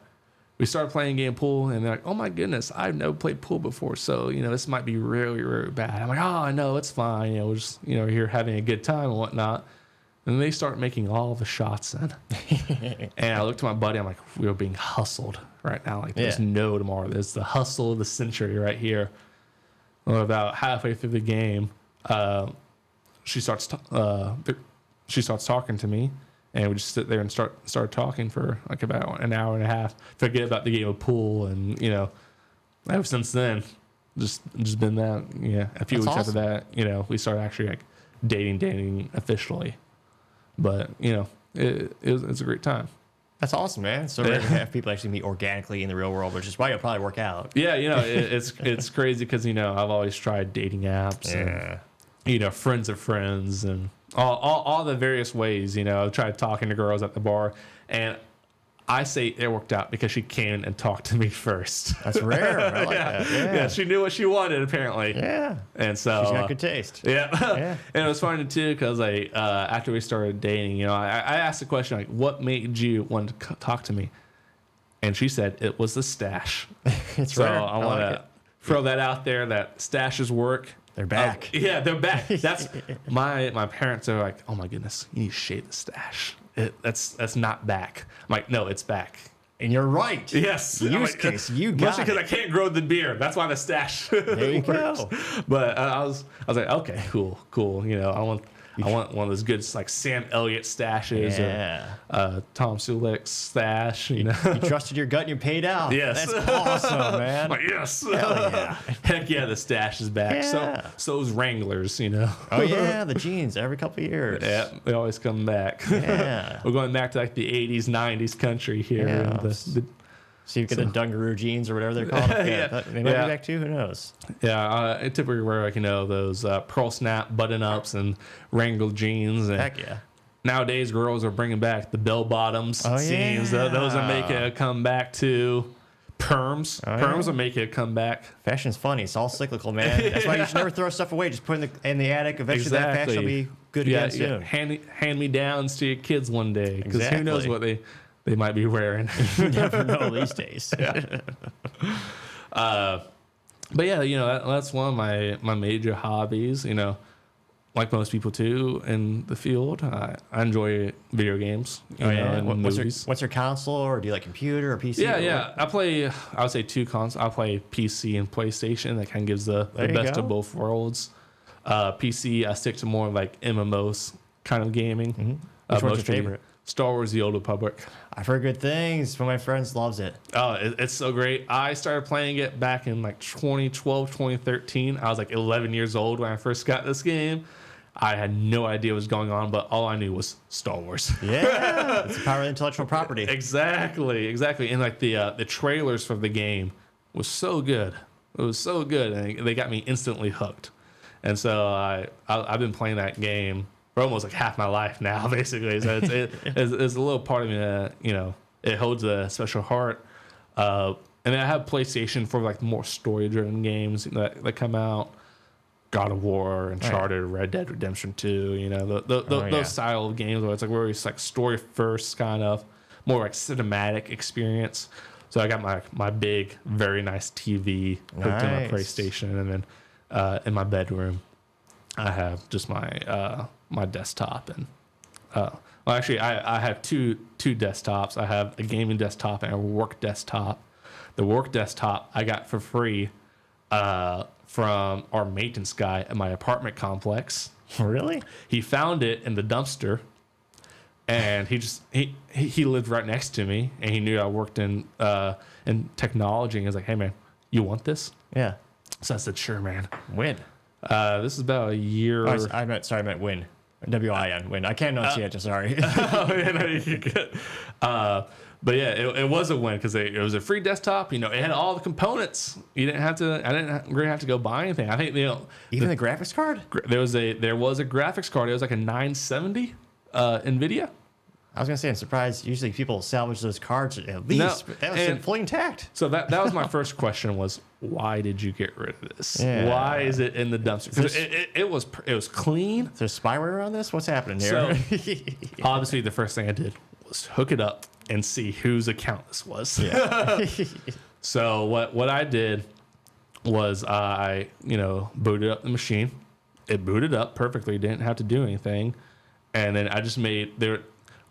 we started playing game pool, and they're like, oh my goodness, I've never played pool before, so this might be really, really bad. I'm like, oh, I know, it's fine. We're just here having a good time and whatnot. And they start making all the shots in. And I looked at my buddy. I'm like, we're being hustled right now. Like, there's no tomorrow. There's the hustle of the century right here. Well, about halfway through the game, she starts talking to me, and we just sit there and start talking for like about an hour and a half. Forget about the game of pool, and ever since then, just been that. Yeah, a few weeks after that, we started actually like dating officially. But it's a great time. That's awesome, man. So rare to have people actually meet organically in the real world, which is why it'll probably work out. Yeah, it's crazy because I've always tried dating apps. And, friends of friends and all the various ways. I've tried talking to girls at the bar, and I say it worked out because she came and talked to me first. That's rare. I like that. Yeah, she knew what she wanted apparently. Yeah. And so She's got good taste. Yeah. And it was funny too because after we started dating, I asked the question like, what made you want to talk to me? And she said it was the stash. It's so rare. I want to throw that out there that stashes work. They're back. Yeah, they're back. That's my parents are like, oh my goodness, you need to shave the stash. That's not back. I'm like, no, it's back. And you're right. Yes. Use case, you got it. Mostly because I can't grow the beard. That's why the stash There you works. go. But I was like, okay, cool. I want I want one of those good like Sam Elliott stashes or Tom Selleck stash. You know, you trusted your gut and you paid out. Yes, that's awesome, man. Like, yes, Hell yeah. Heck yeah, the stash is back. Yeah. So those Wranglers, you know. Oh yeah, the jeans every couple of years. Yeah, they always come back. Yeah. We're going back to like the 80s, 90s country here. Yeah. And So you get the dungaroo jeans or whatever they're called. Yeah. They might be back too. Who knows? Yeah, I typically wear like those pearl snap button ups and Wrangler jeans. And Heck yeah. nowadays, girls are bringing back the bell bottoms. Oh, Seems yeah. those are making a comeback too. Perms, perms yeah. are making a comeback. Fashion's funny. It's all cyclical, man. That's why you should never throw stuff away. Just put it in the attic. Eventually, that fashion will be good again soon. Hand me downs to your kids one day, because who knows what they might be wearing. You never know these days. But yeah, that's one of my major hobbies. Like most people too in the field, I enjoy video games. And movies. What's your console, or do you like computer or PC? Yeah. I would say two consoles. I play PC and PlayStation. That kind of gives the best of both worlds. PC, I stick to more like MMOs kind of gaming. Mm-hmm. Which one's your favorite? Star Wars: The Old Republic. I've heard good things. One of my friends loves it. Oh, it's so great. I started playing it back in like 2012, 2013. I was like 11 years old when I first got this game. I had no idea what was going on, but all I knew was Star Wars. Yeah, it's the power of intellectual property. Exactly. And like the trailers for the game was so good. It was so good, and they got me instantly hooked. And so I've been playing that game for almost like half my life now, basically. So it's a little part of me that it holds a special heart. And then I have PlayStation for like more story-driven games that come out. God of War, Uncharted, Red Dead Redemption 2, those style of games where it's like very like story first, kind of more like cinematic experience. So I got my big, very nice TV hooked to my PlayStation, and then in my bedroom I have just my my desktop, and actually I have two desktops. I have a gaming desktop and a work desktop. The work desktop I got for free from our maintenance guy at my apartment complex. Really? He found it in the dumpster, and he lived right next to me, and he knew I worked in technology, and he was like, "Hey man, you want this?" Yeah. So I said, "Sure, man." When? This is about a year. I meant win. W-I-N, win. I can't enunciate it, sorry. Oh, yeah, no, you're good. But yeah, it was a win because it was a free desktop. It had all the components. I didn't really have to go buy anything. I think even the graphics card. There was a graphics card. It was like a 970 NVIDIA. I was gonna say, I'm surprised. Usually people salvage those cards at least. No, That was fully intact. So that was my first question: was why did you get rid of this? Yeah. Why is it in the dumpster? Because it was clean. Is there spyware around this? What's happening here? So obviously, the first thing I did was hook it up and see whose account this was. Yeah. So what I did was I booted up the machine. It booted up perfectly. Didn't have to do anything, and then I just made there.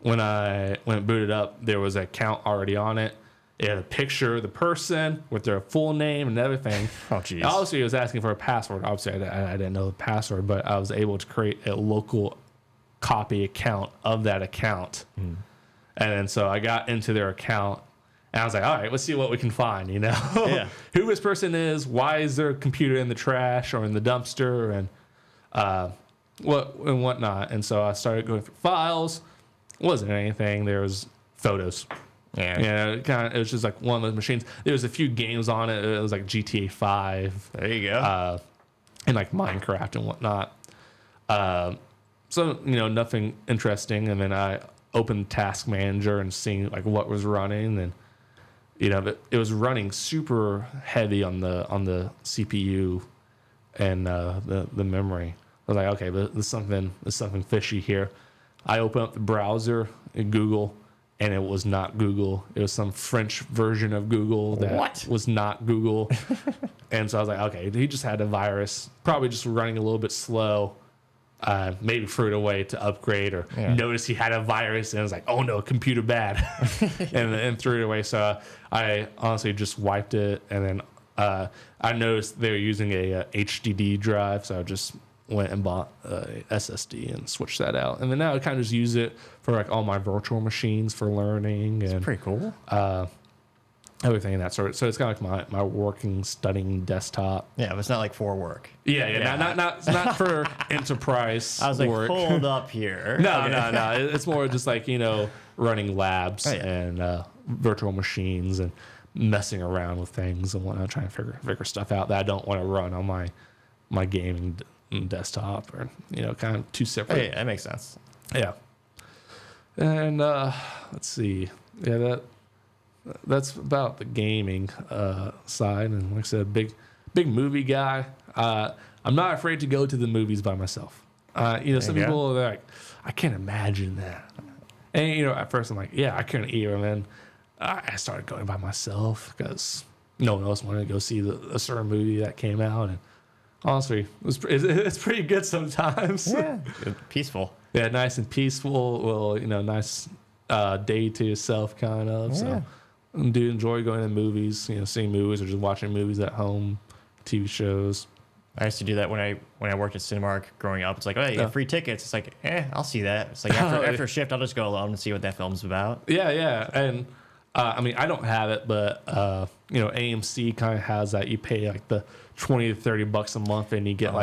When it booted up, there was an account already on it. It had a picture of the person with their full name and everything. Oh, jeez. Obviously, it was asking for a password. Obviously, I didn't know the password, but I was able to create a local copy account of that account. Mm. And then so I got into their account, and I was like, all right, let's see what we can find, Yeah. Who this person is, why is their computer in the trash or in the dumpster, and whatnot. And so I started going through files. Wasn't anything. There was photos. Yeah. It was just like one of those machines. There was a few games on it. It was like GTA 5. There you go. And like Minecraft and whatnot. So nothing interesting. And then I opened Task Manager and seeing like what was running, and it was running super heavy on the CPU and the memory. I was like, okay, but there's something fishy here. I opened up the browser in Google, and it was not Google. It was some French version of Google that was not Google. And so I was like, okay, he just had a virus, probably just running a little bit slow. Maybe threw it away to upgrade, or noticed he had a virus, and I was like, oh no, computer bad, and threw it away. So I honestly just wiped it, and then I noticed they were using a HDD drive, so I just went and bought a SSD and switched that out. And then now I kind of just use it for like all my virtual machines for learning and Pretty cool. everything of that sort. So it's kind of like my working, studying desktop. Yeah, but it's not like for work. Yeah. Not for enterprise I was like, work. hold up here. No. Okay. It's more just like, running labs Oh, yeah. and virtual machines and messing around with things and whatnot, trying to figure stuff out that I don't want to run on my gaming desktop or, kind of two separate. Oh, yeah, that makes sense. Yeah. And let's see. Yeah, that's about the gaming side. And like I said, big movie guy. I'm not afraid to go to the movies by myself. Some you people are like, I can't imagine that. And at first I'm like, yeah, I couldn't either. And then I started going by myself because no one else wanted to go see a certain movie that came out. And honestly, it's pretty good sometimes. Yeah. Peaceful. Yeah, nice and peaceful. Well, nice day to yourself, kind of. Yeah. So, I do enjoy going to movies. Seeing movies or just watching movies at home, TV shows. I used to do that when I worked at Cinemark growing up. It's like, oh, you get free tickets. It's like, I'll see that. It's like after a shift, I'll just go alone and see what that film's about. Yeah, and I don't have it, but AMC kind of has that. You pay like the $20 to $30 a month, and you get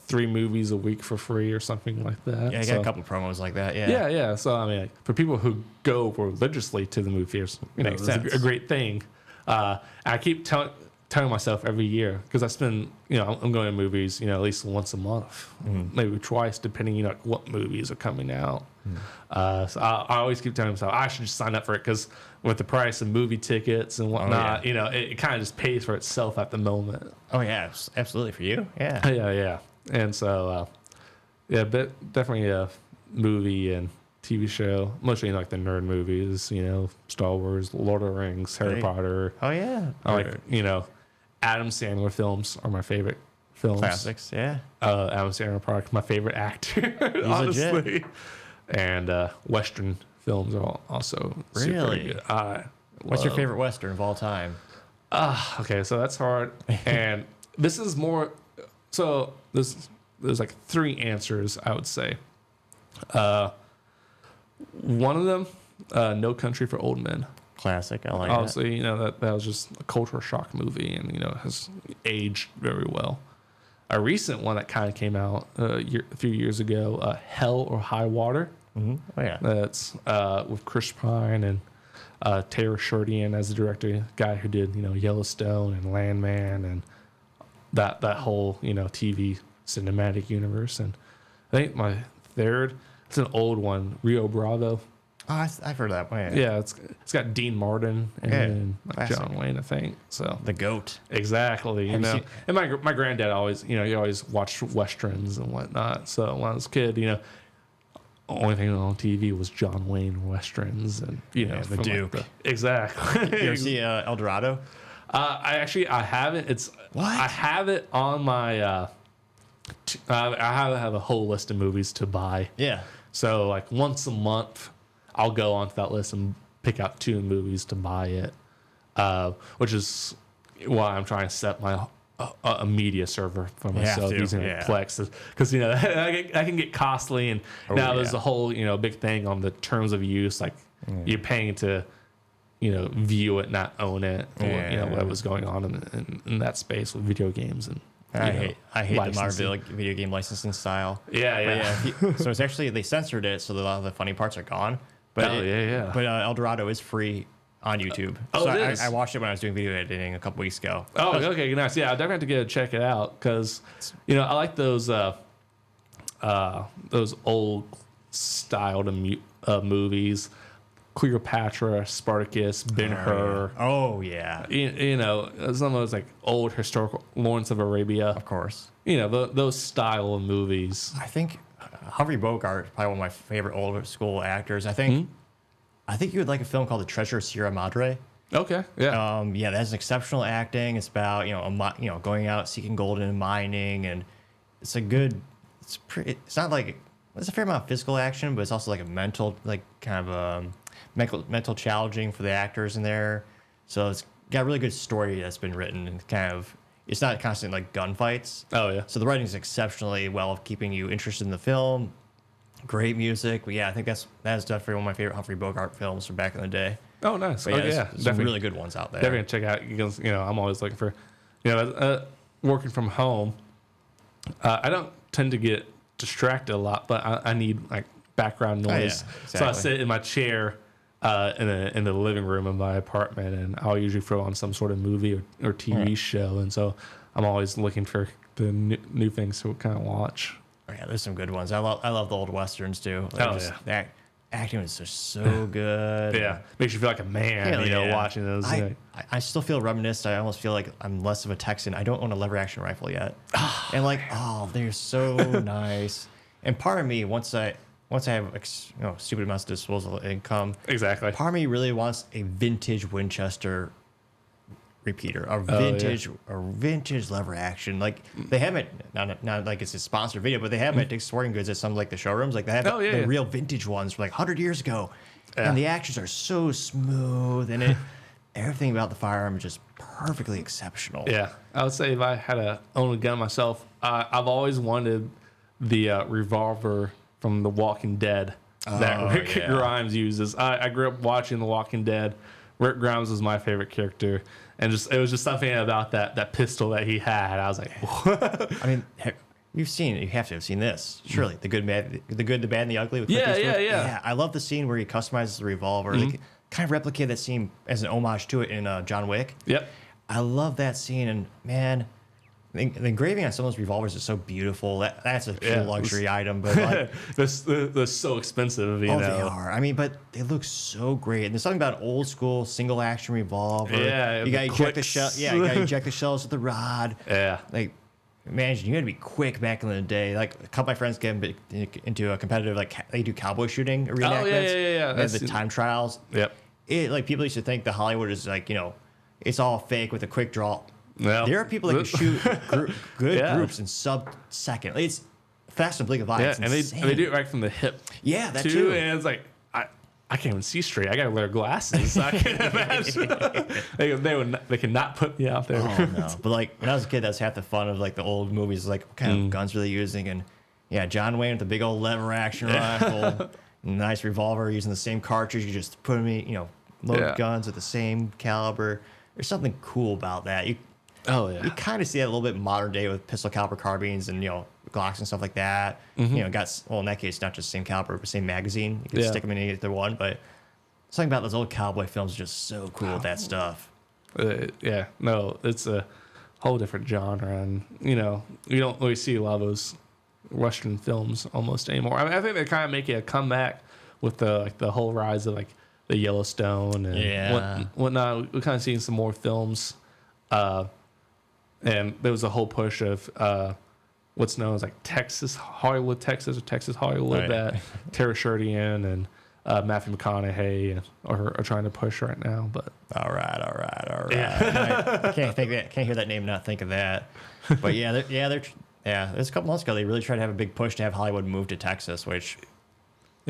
3 movies a week for free or something like that. Yeah, I got a couple promos like that. Yeah. So for people who go religiously to the movie theaters, Makes it's sense. a great thing. I keep telling myself every year because I spend, I'm going to movies, at least once a month, maybe twice, depending, what movies are coming out. So I always keep telling myself I should just sign up for it because with the price of movie tickets and whatnot, it kind of just pays for itself at the moment. Oh yeah, absolutely for you. Yeah. Yeah. And so, but definitely a movie and TV show, mostly like the nerd movies, Star Wars, Lord of the Rings, Harry Potter. Oh yeah. I like, Adam Sandler films are my favorite films. Classics. Yeah. Adam Sandler, probably my favorite actor, honestly. Legit. And Western films are also Really? super good. What's your favorite Western of all time? Okay, so that's hard. And this is more. So there's like 3 answers, I would say. One of them, No Country for Old Men. Classic. I like Obviously, that was just a cultural shock movie, and has aged very well. A recent one that kind of came out a few years ago, Hell or High Water. Mm-hmm. Oh yeah. That's with Chris Pine and Taylor Sheridan as the director, guy who did Yellowstone and Landman and that whole TV cinematic universe. And I think my third, it's an old one, Rio Bravo. Oh, I've heard that one. Yeah, it's got Dean Martin and classic. John Wayne, I think. So The GOAT. exactly, Have you seen- and my granddad always, he always watched westerns and whatnot. So when I was a kid, only thing on TV was John Wayne westerns, and the from, like, Duke. exactly. You ever see El Dorado? I haven't. What? I have it on my. I have a whole list of movies to buy. Yeah. So like once a month, I'll go onto that list and pick out 2 movies to buy it, which is why I'm trying to set my a media server for myself using Plex, because that can get costly, and now there's a whole big thing on the terms of use, like you're paying to view it, not own it, or whatever's going on in that space with video games and. I hate the licensing. modern video game licensing style. Yeah. So it's actually, they censored it, so that a lot of the funny parts are gone. But But El Dorado is free on YouTube. Oh, so it is? I watched it when I was doing video editing a couple weeks ago. Oh, okay, nice. Yeah, I definitely have to go check it out because, I like those old styled movies, Cleopatra, Spartacus, Ben-Hur. Oh yeah, some of those like old historical Lawrence of Arabia. of course. Those style of movies. I think Humphrey Bogart is probably one of my favorite old school actors. I think you would like a film called The Treasure of Sierra Madre. Okay, yeah. That has exceptional acting. It's about going out seeking gold and mining, and it's a good. It's not like it's a fair amount of physical action, but it's also like a mental, like kind of mental challenging for the actors in there. So it's got a really good story that's been written, and kind of it's not constant like gunfights. Oh yeah. So the writing is exceptionally well of keeping you interested in the film. Great music. But yeah, I think that's definitely one of my favorite Humphrey Bogart films from back in the day. Oh nice. But Oh yeah, yeah. there's some really good ones out there. Definitely check out because I'm always looking for, working from home. I don't tend to get distracted a lot, but I need like background noise. Exactly. So I sit in my chair in the living room of my apartment, and I'll usually throw on some sort of movie or TV show, and so I'm always looking for the new things to kind of watch. Oh, yeah, there's some good ones. I love the old westerns too. That acting was just so good. Yeah, makes you feel like a man, watching those. I still feel reminiscent. I almost feel like I'm less of a Texan. I don't own a lever action rifle yet, and they're so nice. And part of me, once I have stupid amounts of disposable income, exactly. Part of me really wants a vintage Winchester repeater, a vintage lever action. Like they have it, not like it's a sponsored video, but they have it at Dick's Sporting Goods at some like the showrooms. Like they have the real vintage ones from like 100 years ago, and the actions are so smooth, and everything about the firearm is just perfectly exceptional. Yeah, I would say if I had to own a gun myself, I've always wanted the revolver from The Walking Dead that Rick Grimes uses. I grew up watching The Walking Dead. Rick Grimes was my favorite character, and it was just something about that pistol that he had. I was like, I mean, you have to have seen this, surely. The good, the bad, and the ugly. With Yeah. I love the scene where he customizes the revolver. They kind of replicate that scene as an homage to it in John Wick. Yep. I love that scene, and man, the engraving on some of those revolvers is so beautiful. That's a pure luxury item, but like, they're so expensive. You know. They are. I mean, but they look so great. And there's something about an old school single action revolver. Yeah, you got to eject the shell. Yeah, you got to eject the shells with the rod. Yeah. Like, imagine you had to be quick back in the day. Like a couple of my friends get into a competitive, like they do cowboy shooting reenactments. Yeah. They have the time trials. Yep. Like people used to think the Hollywood is like it's all fake with a quick draw. Well, there are people that can shoot good groups in sub-second. It's fast and blink of eye. Yeah, it's and they do it right from the hip. Yeah, that too. And it's like I can't even see straight. I gotta wear glasses. I can't imagine. They cannot put me out there. Oh no! But like when I was a kid, that's half the fun of like the old movies. Like what kind of guns were they using? And yeah, John Wayne with the big old lever action rifle, nice revolver using the same cartridge. You just put them, load guns with the same caliber. There's something cool about that. You kind of see that a little bit modern day with pistol caliber carbines and Glocks and stuff like that. In that case, not just same caliber, but same magazine. You can stick them in either one. But something about those old cowboy films is just so cool with that stuff. It's a whole different genre, and you don't really see a lot of those Western films almost anymore. I mean, I think they're kind of making a comeback with the whole rise of like the Yellowstone and whatnot. We're kind of seeing some more films. And there was a whole push of what's known as like Texas Hollywood that Tara Sheridan and Matthew McConaughey are trying to push right now. But all right. Yeah. I can't hear that name and not think of that. But there's a couple months ago they really tried to have a big push to have Hollywood move to Texas, which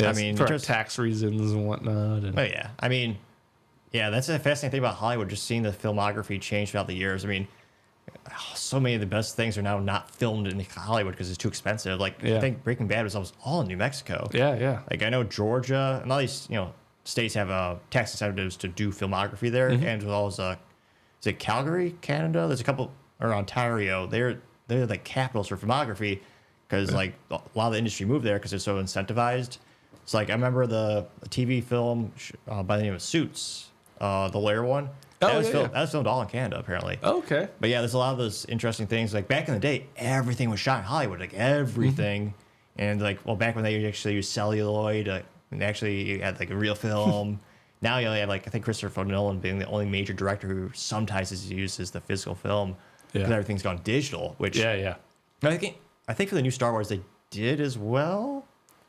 I mean for tax reasons and whatnot. That's a fascinating thing about Hollywood, just seeing the filmography change throughout the years. I mean, so many of the best things are now not filmed in Hollywood because it's too expensive. I think Breaking Bad was almost all in New Mexico. Yeah. Like I know Georgia and all these states have tax incentives to do filmography there, and as well as is it Calgary, Canada? There's a couple, or Ontario. They're like capitals for filmography because like a lot of the industry moved there because they're so incentivized. It's like I remember the TV film by the name of Suits, the Lair one. That was filmed all in Canada, apparently. Oh, okay. But yeah, there's a lot of those interesting things. Like back in the day, everything was shot in Hollywood, like everything. And like, back when they actually used celluloid, and actually you had like a real film. Now you only have like I think Christopher Nolan being the only major director who sometimes uses the physical film because everything's gone digital. Which I think for the new Star Wars they did as well.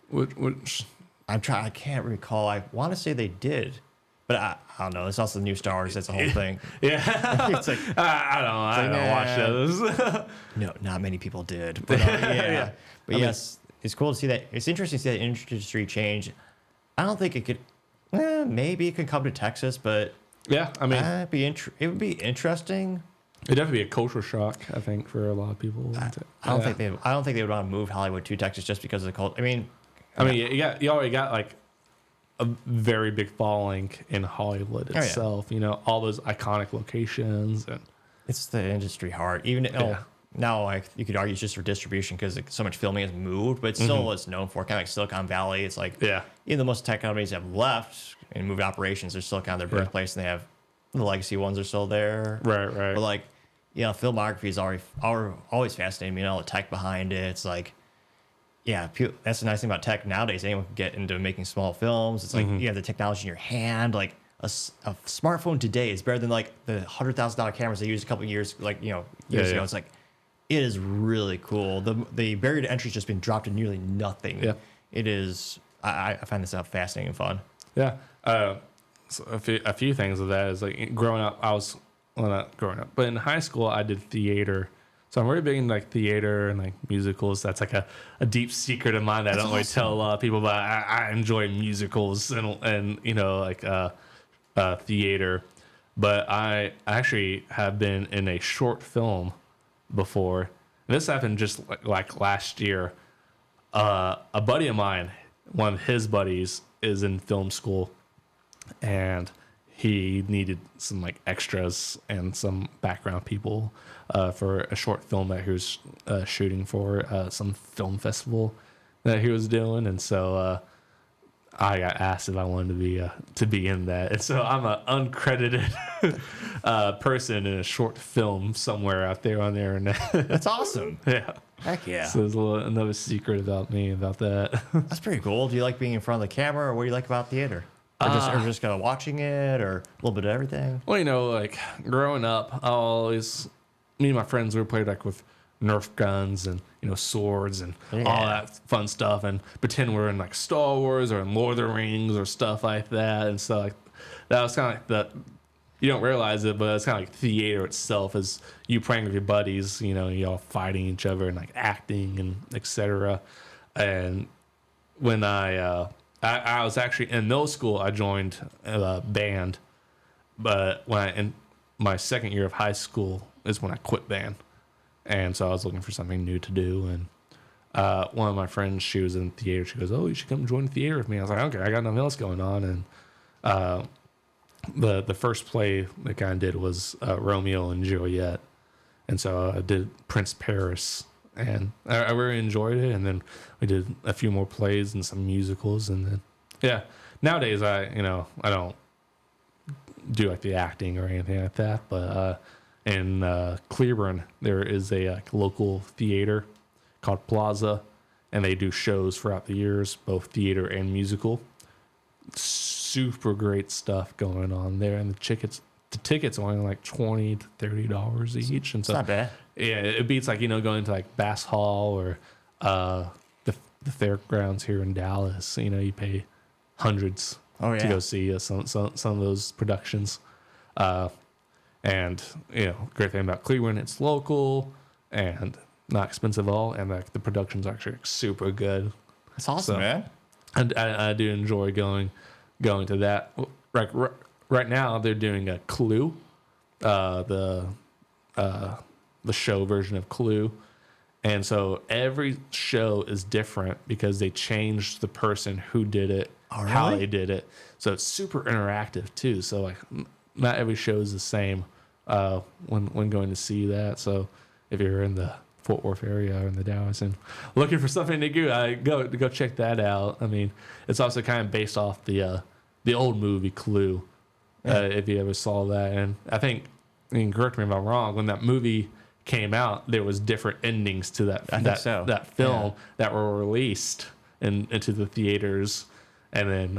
Which I can't recall. I want to say they did. But I don't know. It's also the new Star Wars. That's the whole thing. It's like I don't watch those. No, not many people did. But But yes, it's cool to see that. It's interesting to see that industry change. I don't think it could. Maybe it could come to Texas, but I mean, it would be interesting. It'd definitely be a cultural shock, I think, for a lot of people. I don't think they would want to move Hollywood to Texas just because of the cult. I mean, you already got like a very big following in Hollywood itself. You know, all those iconic locations, and it's the industry heart. Even now, like you could argue it's just for distribution because so much filming has moved, but it's still what it's known for. Kind of like Silicon Valley. It's like even the most tech companies have left and moved operations. They're still kind of their birthplace, and they have the legacy ones are still there. Right. But like, filmography is always fascinating. You know, the tech behind it. It's like, that's the nice thing about tech nowadays. Anyone can get into making small films. It's like you have the technology in your hand. Like a smartphone today is better than like the $100,000 cameras they used a couple of years, years ago. It's like, it is really cool. The barrier to entry has just been dropped to nearly nothing. Yeah. It is. I find this stuff fascinating and fun. Yeah. So a few things of that is like growing up, not growing up, but in high school I did theater. So I'm really big in like theater and like musicals. That's like a deep secret of mine that I don't really tell a lot of people, but I enjoy musicals and theater. But I actually have been in a short film before. And this happened just like last year. A buddy of mine, one of his buddies, is in film school, and he needed some like extras and some background people for a short film that he was shooting for some film festival that he was doing, and so I got asked if I wanted to be in that, and so I'm an uncredited person in a short film somewhere out there on the internet. That's awesome. Yeah. Heck yeah. So there's another secret about me about that. That's pretty cool. Do you like being in front of the camera, or what do you like about theater? Or just kind of watching it, or a little bit of everything? Well, like growing up, me and my friends, we were playing like with Nerf guns and swords and all that fun stuff, and pretend we're in like Star Wars or in Lord of the Rings or stuff like that. And so like that was kind of like the, you don't realize it, but it's kind of like theater itself, is you playing with your buddies, y'all fighting each other and like acting and etc. And when I was actually in middle school, I joined a band, but in my second year of high school is when I quit band. And so I was looking for something new to do. And one of my friends, she was in theater. She goes, "Oh, you should come join theater with me." I was like, "Okay, I got nothing else going on." And the first play that kind of did was Romeo and Juliet. And so I did Prince Paris. And I really enjoyed it. And then we did a few more plays and some musicals. And then, nowadays I don't do like the acting or anything like that. But in Cleburne, there is a local theater called Plaza, and they do shows throughout the years, both theater and musical. Super great stuff going on there, and the tickets are only like $20 to $30 each, and so it's not bad. Yeah, it beats like going to like Bass Hall or the fairgrounds here in Dallas. You pay hundreds to go see some of those productions. And great thing about Cleveland, it's local and not expensive at all, and like the production's actually super good. That's awesome, man. And I do enjoy going to that. Right now they're doing a Clue, the show version of Clue, and so every show is different because they changed the person who did it, how they did it. So it's super interactive too. So like not every show is the same when going to see that. So if you're in the Fort Worth area or in the Dallas and looking for something to do, go check that out. I mean, it's also kind of based off the old movie Clue, if you ever saw that. And I think, correct me if I'm wrong, when that movie came out, there was different endings to that film that were released into the theaters, and then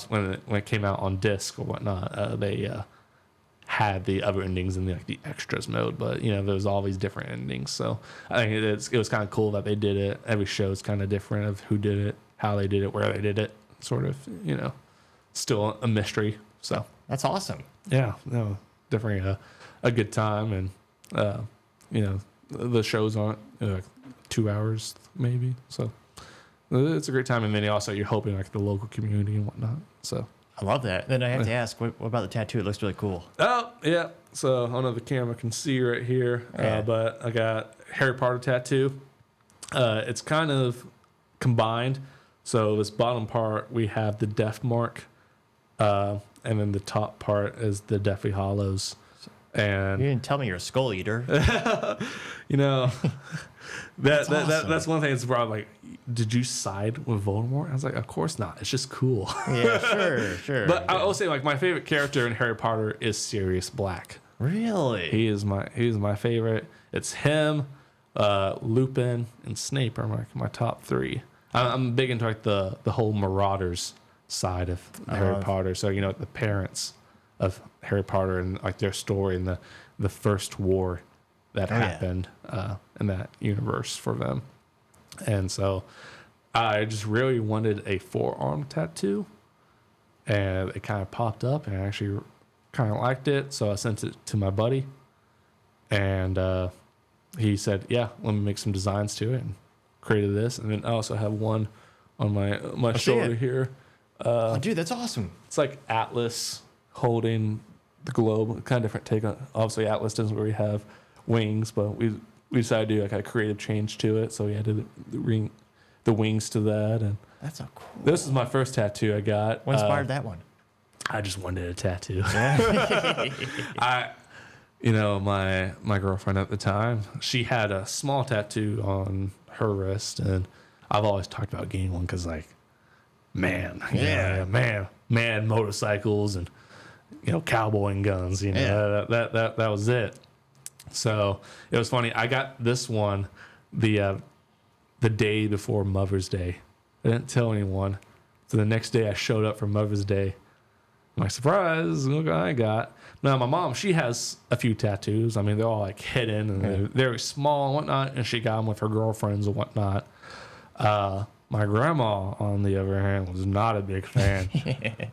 when it came out on disc or whatnot, they had the other endings in the extras mode. But there was all these different endings, so I think it was kind of cool that they did it. Every show is kind of different of who did it, how they did it, where they did it, sort of, still a mystery. So that's awesome. Yeah, no, definitely a good time. And the shows aren't 2 hours maybe, so it's a great time. And then also you're hoping like the local community and whatnot. So I love that. Then I have to ask, what about the tattoo? It looks really cool. Oh, yeah. So I don't know if the camera can see right here, but I got Harry Potter tattoo. It's kind of combined. So this bottom part, we have the Death Mark, and then the top part is the Deathly Hollows. And You didn't tell me you're a skull eater. you know, that's awesome. one thing that's brought like, did you side with Voldemort? I was like, of course not. It's just cool. Yeah, sure. But I will say, like, my favorite character in Harry Potter is Sirius Black. Really? He is my favorite. It's him, Lupin, and Snape are my top three. I'm big into like the whole Marauders side of Harry Potter. So the parents of Harry Potter and like their story and the first war that happened in that universe for them. And so I just really wanted a forearm tattoo, and it kind of popped up, and I actually kind of liked it. So I sent it to my buddy, and he said, "Yeah, let me make some designs to it," and created this. And then I also have one on my shoulder here. Oh, dude, that's awesome. It's like Atlas holding the globe, kind of different take on. Obviously, Atlas doesn't really have wings, but we decided to do like a creative change to it, so we added the wings to that. And That's so cool. this is my first tattoo I got. What inspired that one? I just wanted a tattoo. My girlfriend at the time, she had a small tattoo on her wrist, and I've always talked about getting one because, like, man, motorcycles and cowboy and guns. That was it. So it was funny. I got this one the day before Mother's Day. I didn't tell anyone. So the next day I showed up for Mother's Day. I'm like, surprise, look what I got. Now, my mom, she has a few tattoos. I mean, they're all like hidden and they're very small and whatnot, and she got them with her girlfriends and whatnot. My grandma, on the other hand, was not a big fan.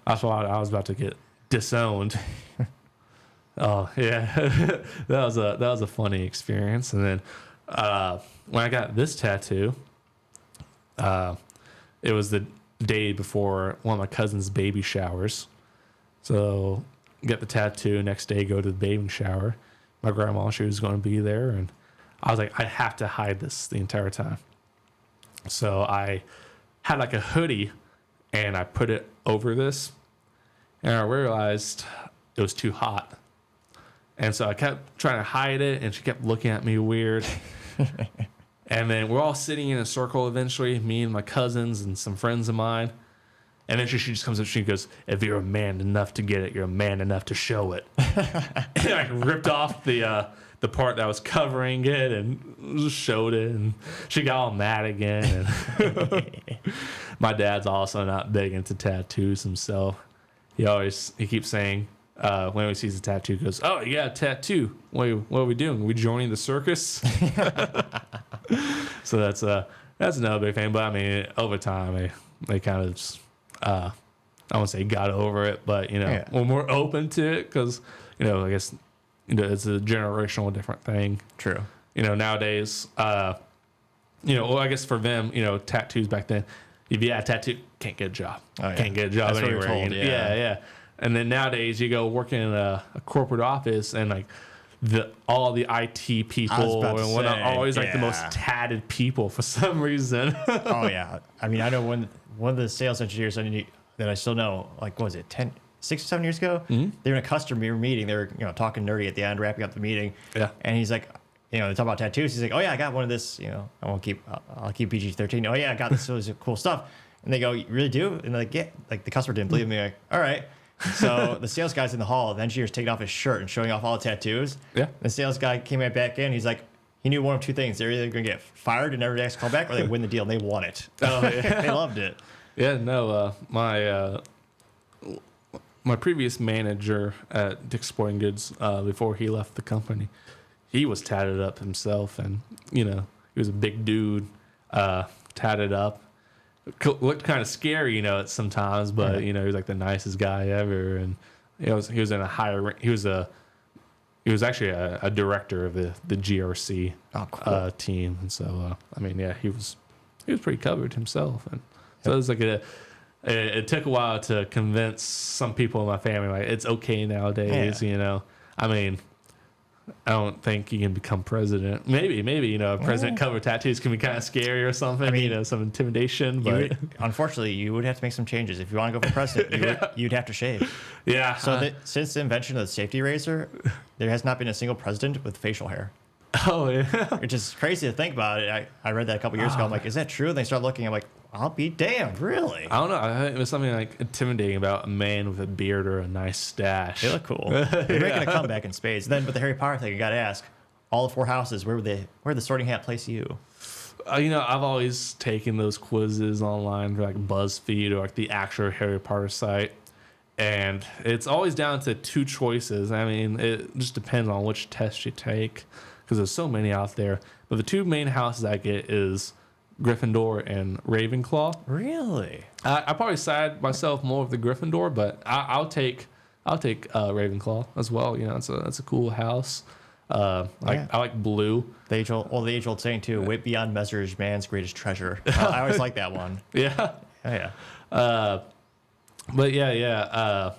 I thought I was about to get disowned. Oh yeah, that was a funny experience. And then when I got this tattoo, it was the day before one of my cousin's baby showers. So get the tattoo. Next day, go to the baby shower. My grandma, she was going to be there, and I was like, I have to hide this the entire time. So I had like a hoodie, and I put it over this, and I realized it was too hot. And so I kept trying to hide it, and she kept looking at me weird. And then we're all sitting in a circle eventually, me and my cousins and some friends of mine. And then she just comes up, she goes, "If you're a man enough to get it, you're a man enough to show it." And I ripped off the part that was covering it and just showed it. And she got all mad again. And my dad's also not big into tattoos himself. He keeps saying, when he sees a tattoo, he goes, "Oh, you got a tattoo. What are we doing? Are we joining the circus?" So that's another big thing. But I mean, over time, they kind of just, I won't say got over it, but we're more open to it because I guess it's a generational different thing. True. Nowadays, I guess for them, tattoos back then, if you had a tattoo, can't get a job. Oh, yeah. Can't get a job That's what anywhere. we're told, Yeah. And then nowadays, you go work in a corporate office, and like all the IT people and whatnot are always like the most tatted people for some reason. Oh yeah. I mean, I know one of the sales engineers that I still know, like, what was it, 6 or 7 years ago? Mm-hmm. They were in a customer meeting. They were talking nerdy at the end, wrapping up the meeting. Yeah. And he's like, they talk about tattoos. He's like, "Oh yeah, I got one of this. I'll keep PG-13. Oh yeah, I got this. Really cool stuff." And they go, "You really do?" And they're like, "Yeah." Like the customer didn't believe me. Like, all right. So the sales guy's in the hall. The engineer's taking off his shirt and showing off all the tattoos. Yeah. The sales guy came right back in. He's like, he knew one of two things: they're either going to get fired and never get asked to call back, or they win the deal and they won it. Oh, yeah. They loved it. Yeah, no, my previous manager at Dick's Sporting Goods, before he left the company, he was tatted up himself, and he was a big dude, tatted up. Looked kind of scary, at sometimes, but he was like the nicest guy ever, and he was in a higher rank. He was actually a director of the GRC team, and so he was pretty covered himself, and so it was like it took a while to convince some people in my family like it's okay nowadays. I mean, I don't think you can become president. Maybe president cover tattoos can be kind of scary or something. I mean, some intimidation. But unfortunately, you would have to make some changes if you want to go for president. You'd have to shave. Yeah. So since the invention of the safety razor, there has not been a single president with facial hair. Oh yeah. Which is crazy to think about it. I read that a couple years ago. I'm like, is that true? And they start looking. I'm like, I'll be damned. Really? I don't know. I think it was something like intimidating about a man with a beard or a nice stash. They look cool. They're making a comeback in spades. Then with the Harry Potter thing, you got to ask, all the 4 houses, where the Sorting Hat place you? I've always taken those quizzes online for like BuzzFeed or like the actual Harry Potter site. And it's always down to 2 choices. I mean, it just depends on which test you take because there's so many out there. But the 2 main houses I get is Gryffindor and Ravenclaw. Really? I probably side myself more with the Gryffindor, but I'll take Ravenclaw as well. It's a cool house. I like blue. The age old saying too. Wit beyond measure is man's greatest treasure. I always like that one. Yeah. Oh yeah. But yeah.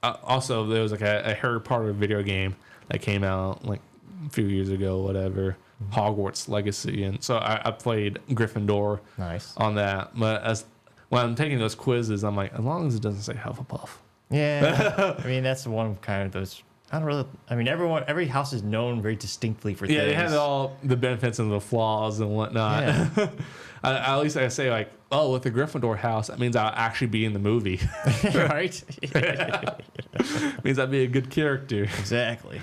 Also, there was like a Harry Potter video game that came out like a few years ago, whatever. Hogwarts Legacy, and so I played Gryffindor. Nice. On that, but when I'm taking those quizzes, I'm like, as long as it doesn't say Hufflepuff. Yeah. I mean, that's one kind of those. I don't really. I mean, every house is known very distinctly for things. Yeah, they have all the benefits and the flaws and whatnot. Yeah. At least I say like, oh, with the Gryffindor house, that means I'll actually be in the movie. Right? Means I'd be a good character. Exactly.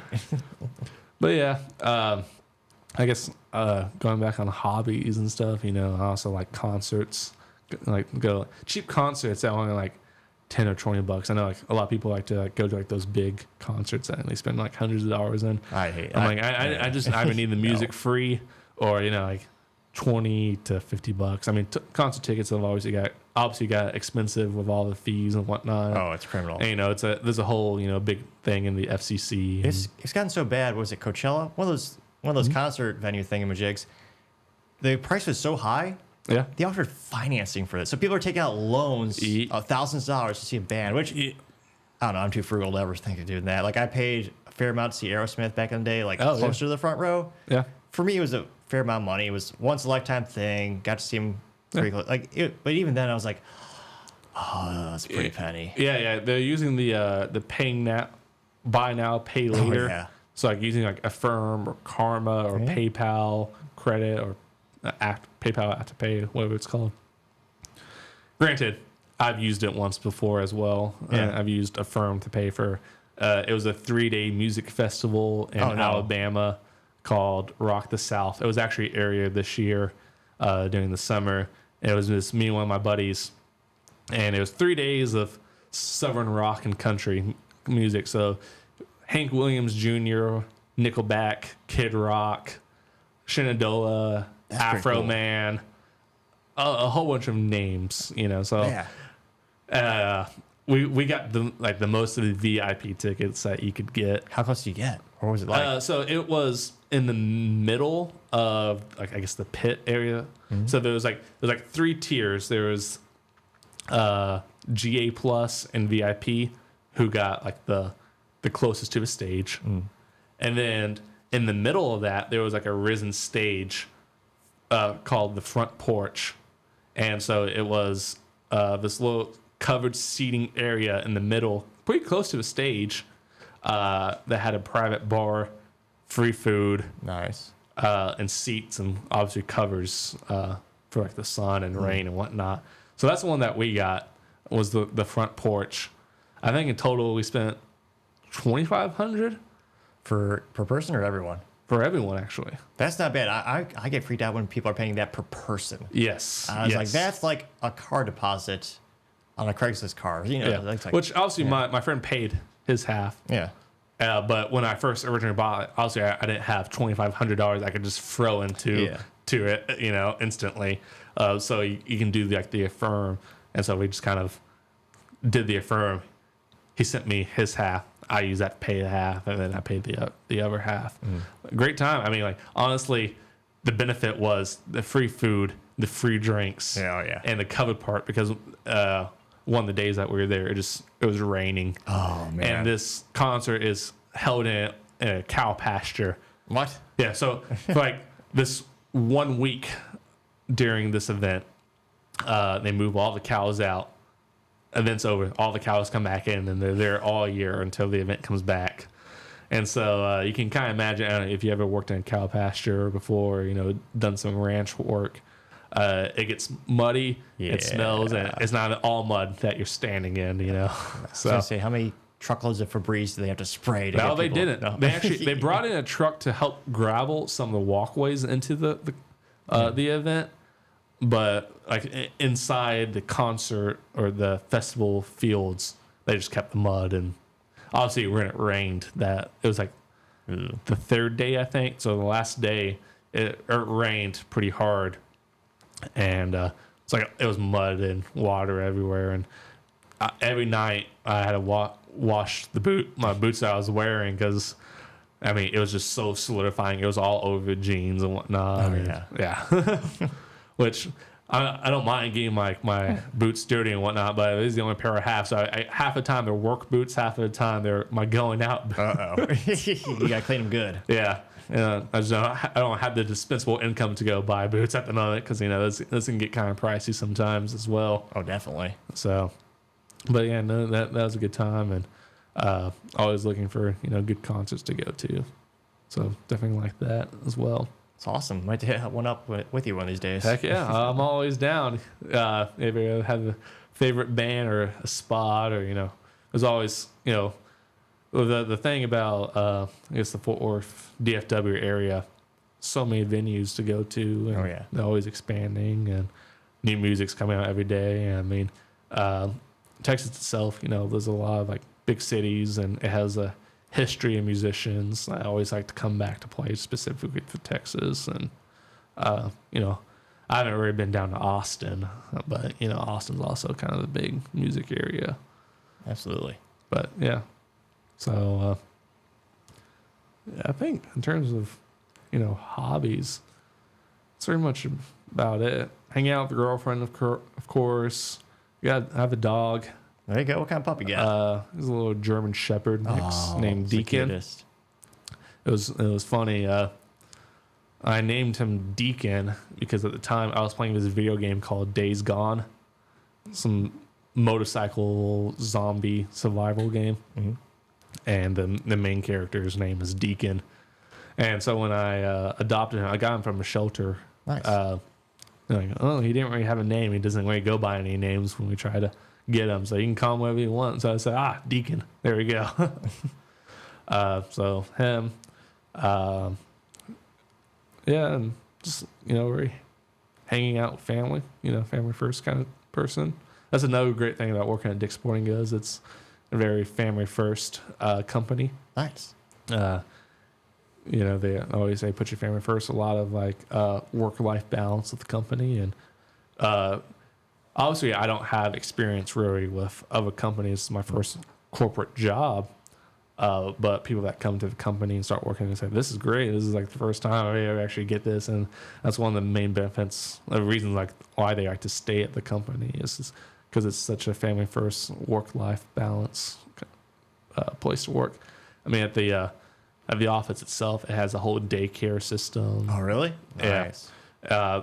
But yeah, I guess going back on hobbies and stuff, I also like concerts. Like go cheap concerts that only like $10 or $20. I know like a lot of people like to go to like those big concerts and they spend like hundreds of dollars in. I hate. I just either need the music free or like $20 to $50. I mean, concert tickets have obviously got expensive with all the fees and whatnot. Oh, it's criminal. And, there's a whole big thing in the FCC. It's gotten so bad. Was it Coachella? One of those concert venue thingamajigs. The price was so high. Yeah. They offered financing for it. So people are taking out loans of thousands of dollars to see a band, which I don't know. I'm too frugal to ever think of doing that. Like I paid a fair amount to see Aerosmith back in the day, like closer to the front row. Yeah. For me, it was a fair amount of money. It was once a lifetime thing. Got to see him pretty close. But even then I was like, oh, that's a pretty penny. Yeah. They're using the paying now, buy now, pay later. Oh, yeah. So like using like Affirm or Karma or PayPal credit or PayPal Afterpay, whatever it's called. Granted, I've used it once before as well. Yeah. I've used Affirm to pay for. It was a 3-day music festival in Alabama called Rock the South. It was actually area this year during the summer. It was just me and one of my buddies, and it was 3 days of southern rock and country music. So Hank Williams Jr., Nickelback, Kid Rock, Shenandoah, Afro cool. Man, a whole bunch of names, So we got the most of the VIP tickets that you could get. How close did you get? Or was it like? So it was in the middle of I guess the pit area. Mm-hmm. So there was 3 tiers. There was GA plus and VIP who got like the closest to the stage. Mm. And then in the middle of that, there was like a risen stage called the front porch. And so it was this little covered seating area in the middle, pretty close to the stage, that had a private bar, free food. Nice. And seats and obviously covers for like the sun and rain and whatnot. So that's the one that we got was the front porch. I think in total we spent $2,500 per person or everyone. For everyone, actually. That's not bad. I get freaked out when people are paying that per person. Yes. I was like, that's like a car deposit on a Craigslist car. Like, which obviously my friend paid his half. Yeah. But when I first originally bought it, obviously I didn't have $2,500 I could just throw into it, instantly. So you can do the Affirm. And so we just kind of did the Affirm. He sent me his half. I used that to pay the half, and then I paid the other half. Great time. I mean, like honestly, the benefit was the free food, the free drinks, Yeah. and the covered part because one of the days that we were there, it was raining. Oh, man. And this concert is held in a cow pasture. What? Yeah, so for like this 1 week during this event, they move all the cows out. Event's over, all the cows come back in, and they're there all year until the event comes back. And so you can kind of imagine, I don't know, if you ever worked in a cow pasture before, done some ranch work, it gets muddy, it smells, and it's not all mud that you're standing in, So I was gonna say, how many truckloads of Febreze do they have to spray? No, they didn't. No. They brought in a truck to help gravel some of the walkways into the event, but like inside the concert or the festival fields, they just kept the mud. And obviously, when it rained, it was like the third day, I think. So the last day, it rained pretty hard, and it's like it was mud and water everywhere. And every night, I had to wash my boots that I was wearing because, it was just so solidifying. It was all over jeans and whatnot. Oh, yeah. Which I don't mind getting my boots dirty and whatnot, but it is the only pair I have. So half the time they're work boots, half of the time they're my going out boots. You gotta clean them good. Yeah. I don't have the dispensable income to go buy boots at the moment because this can get kind of pricey sometimes as well. Oh, definitely. So, but yeah, no, that was a good time, and always looking for good concerts to go to. So definitely like that as well. It's awesome. Might hit one up with you one of these days. Heck yeah, I'm always down. If you have a favorite band or a spot, or there's always the thing about I guess the Fort Worth DFW area, so many venues to go to. And they're always expanding, and new music's coming out every day. Texas itself, there's a lot of like big cities, and it has a history of musicians. I always like to come back to play specifically for Texas, and I haven't really been down to Austin, but Austin's also kind of a big music area. Absolutely. But yeah, so I think in terms of hobbies, that's pretty much about it. Hang out with the girlfriend, of course. I have a dog. There you go. What kind of puppy you got? He's a little German Shepherd mix named Deacon. It was funny. I named him Deacon because at the time I was playing this video game called Days Gone, some motorcycle zombie survival game, and the main character's name is Deacon. And so when I adopted him, I got him from a shelter. Nice. He didn't really have a name. He doesn't really go by any names when we try to get him, so you can call him whatever you want. So I said, Deacon. There we go. So him, and just we're hanging out with family. Family first kind of person. That's another great thing about working at Dick's Sporting Goods. It's a very family first company. Nice. They always say put your family first. A lot of like work-life balance with the company, and obviously I don't have experience really with other companies. It's my first corporate job, but people that come to the company and start working and say, "This is great. This is like the first time I ever actually get this," and that's one of the main benefits, the reasons like why they like to stay at the company is because it's such a family first work-life balance place to work. At the office itself, it has a whole daycare system. Oh, really? Nice. Yeah.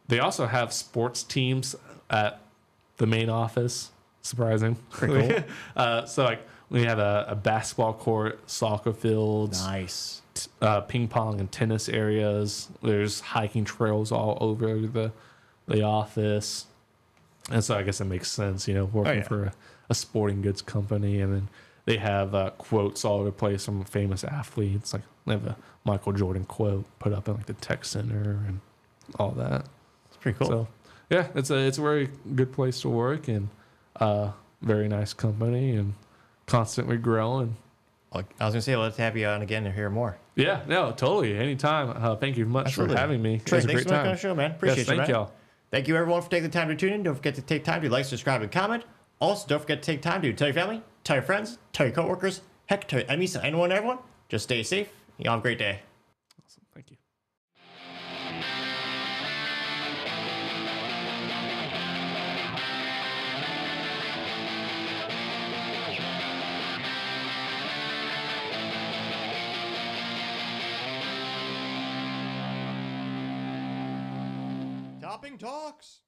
They also have sports teams at the main office. Surprising. Pretty cool. So like we have a basketball court, soccer fields, nice, ping pong and tennis areas. There's hiking trails all over the office, and so I guess it makes sense, working for a sporting goods company, and then they have quotes all over the place from famous athletes. Like they have a Michael Jordan quote put up in like the tech center and all that. It's pretty cool. So yeah, it's a very good place to work, and very nice company, and constantly growing. I was gonna say, let's have you on again to hear more. Yeah, no, totally, anytime. Thank you much for having me. Trey, it was a thanks great so much time. on the show, man. Appreciate you, man. Thank y'all. Thank you, everyone, for taking the time to tune in. Don't forget to take time to like, subscribe, and comment. Also, don't forget to take time to tell your family, tell your friends, tell your coworkers, heck, tell your enemies, and anyone and everyone. Just stay safe. Y'all have a great day. Awesome. Thank you. Topping Talks.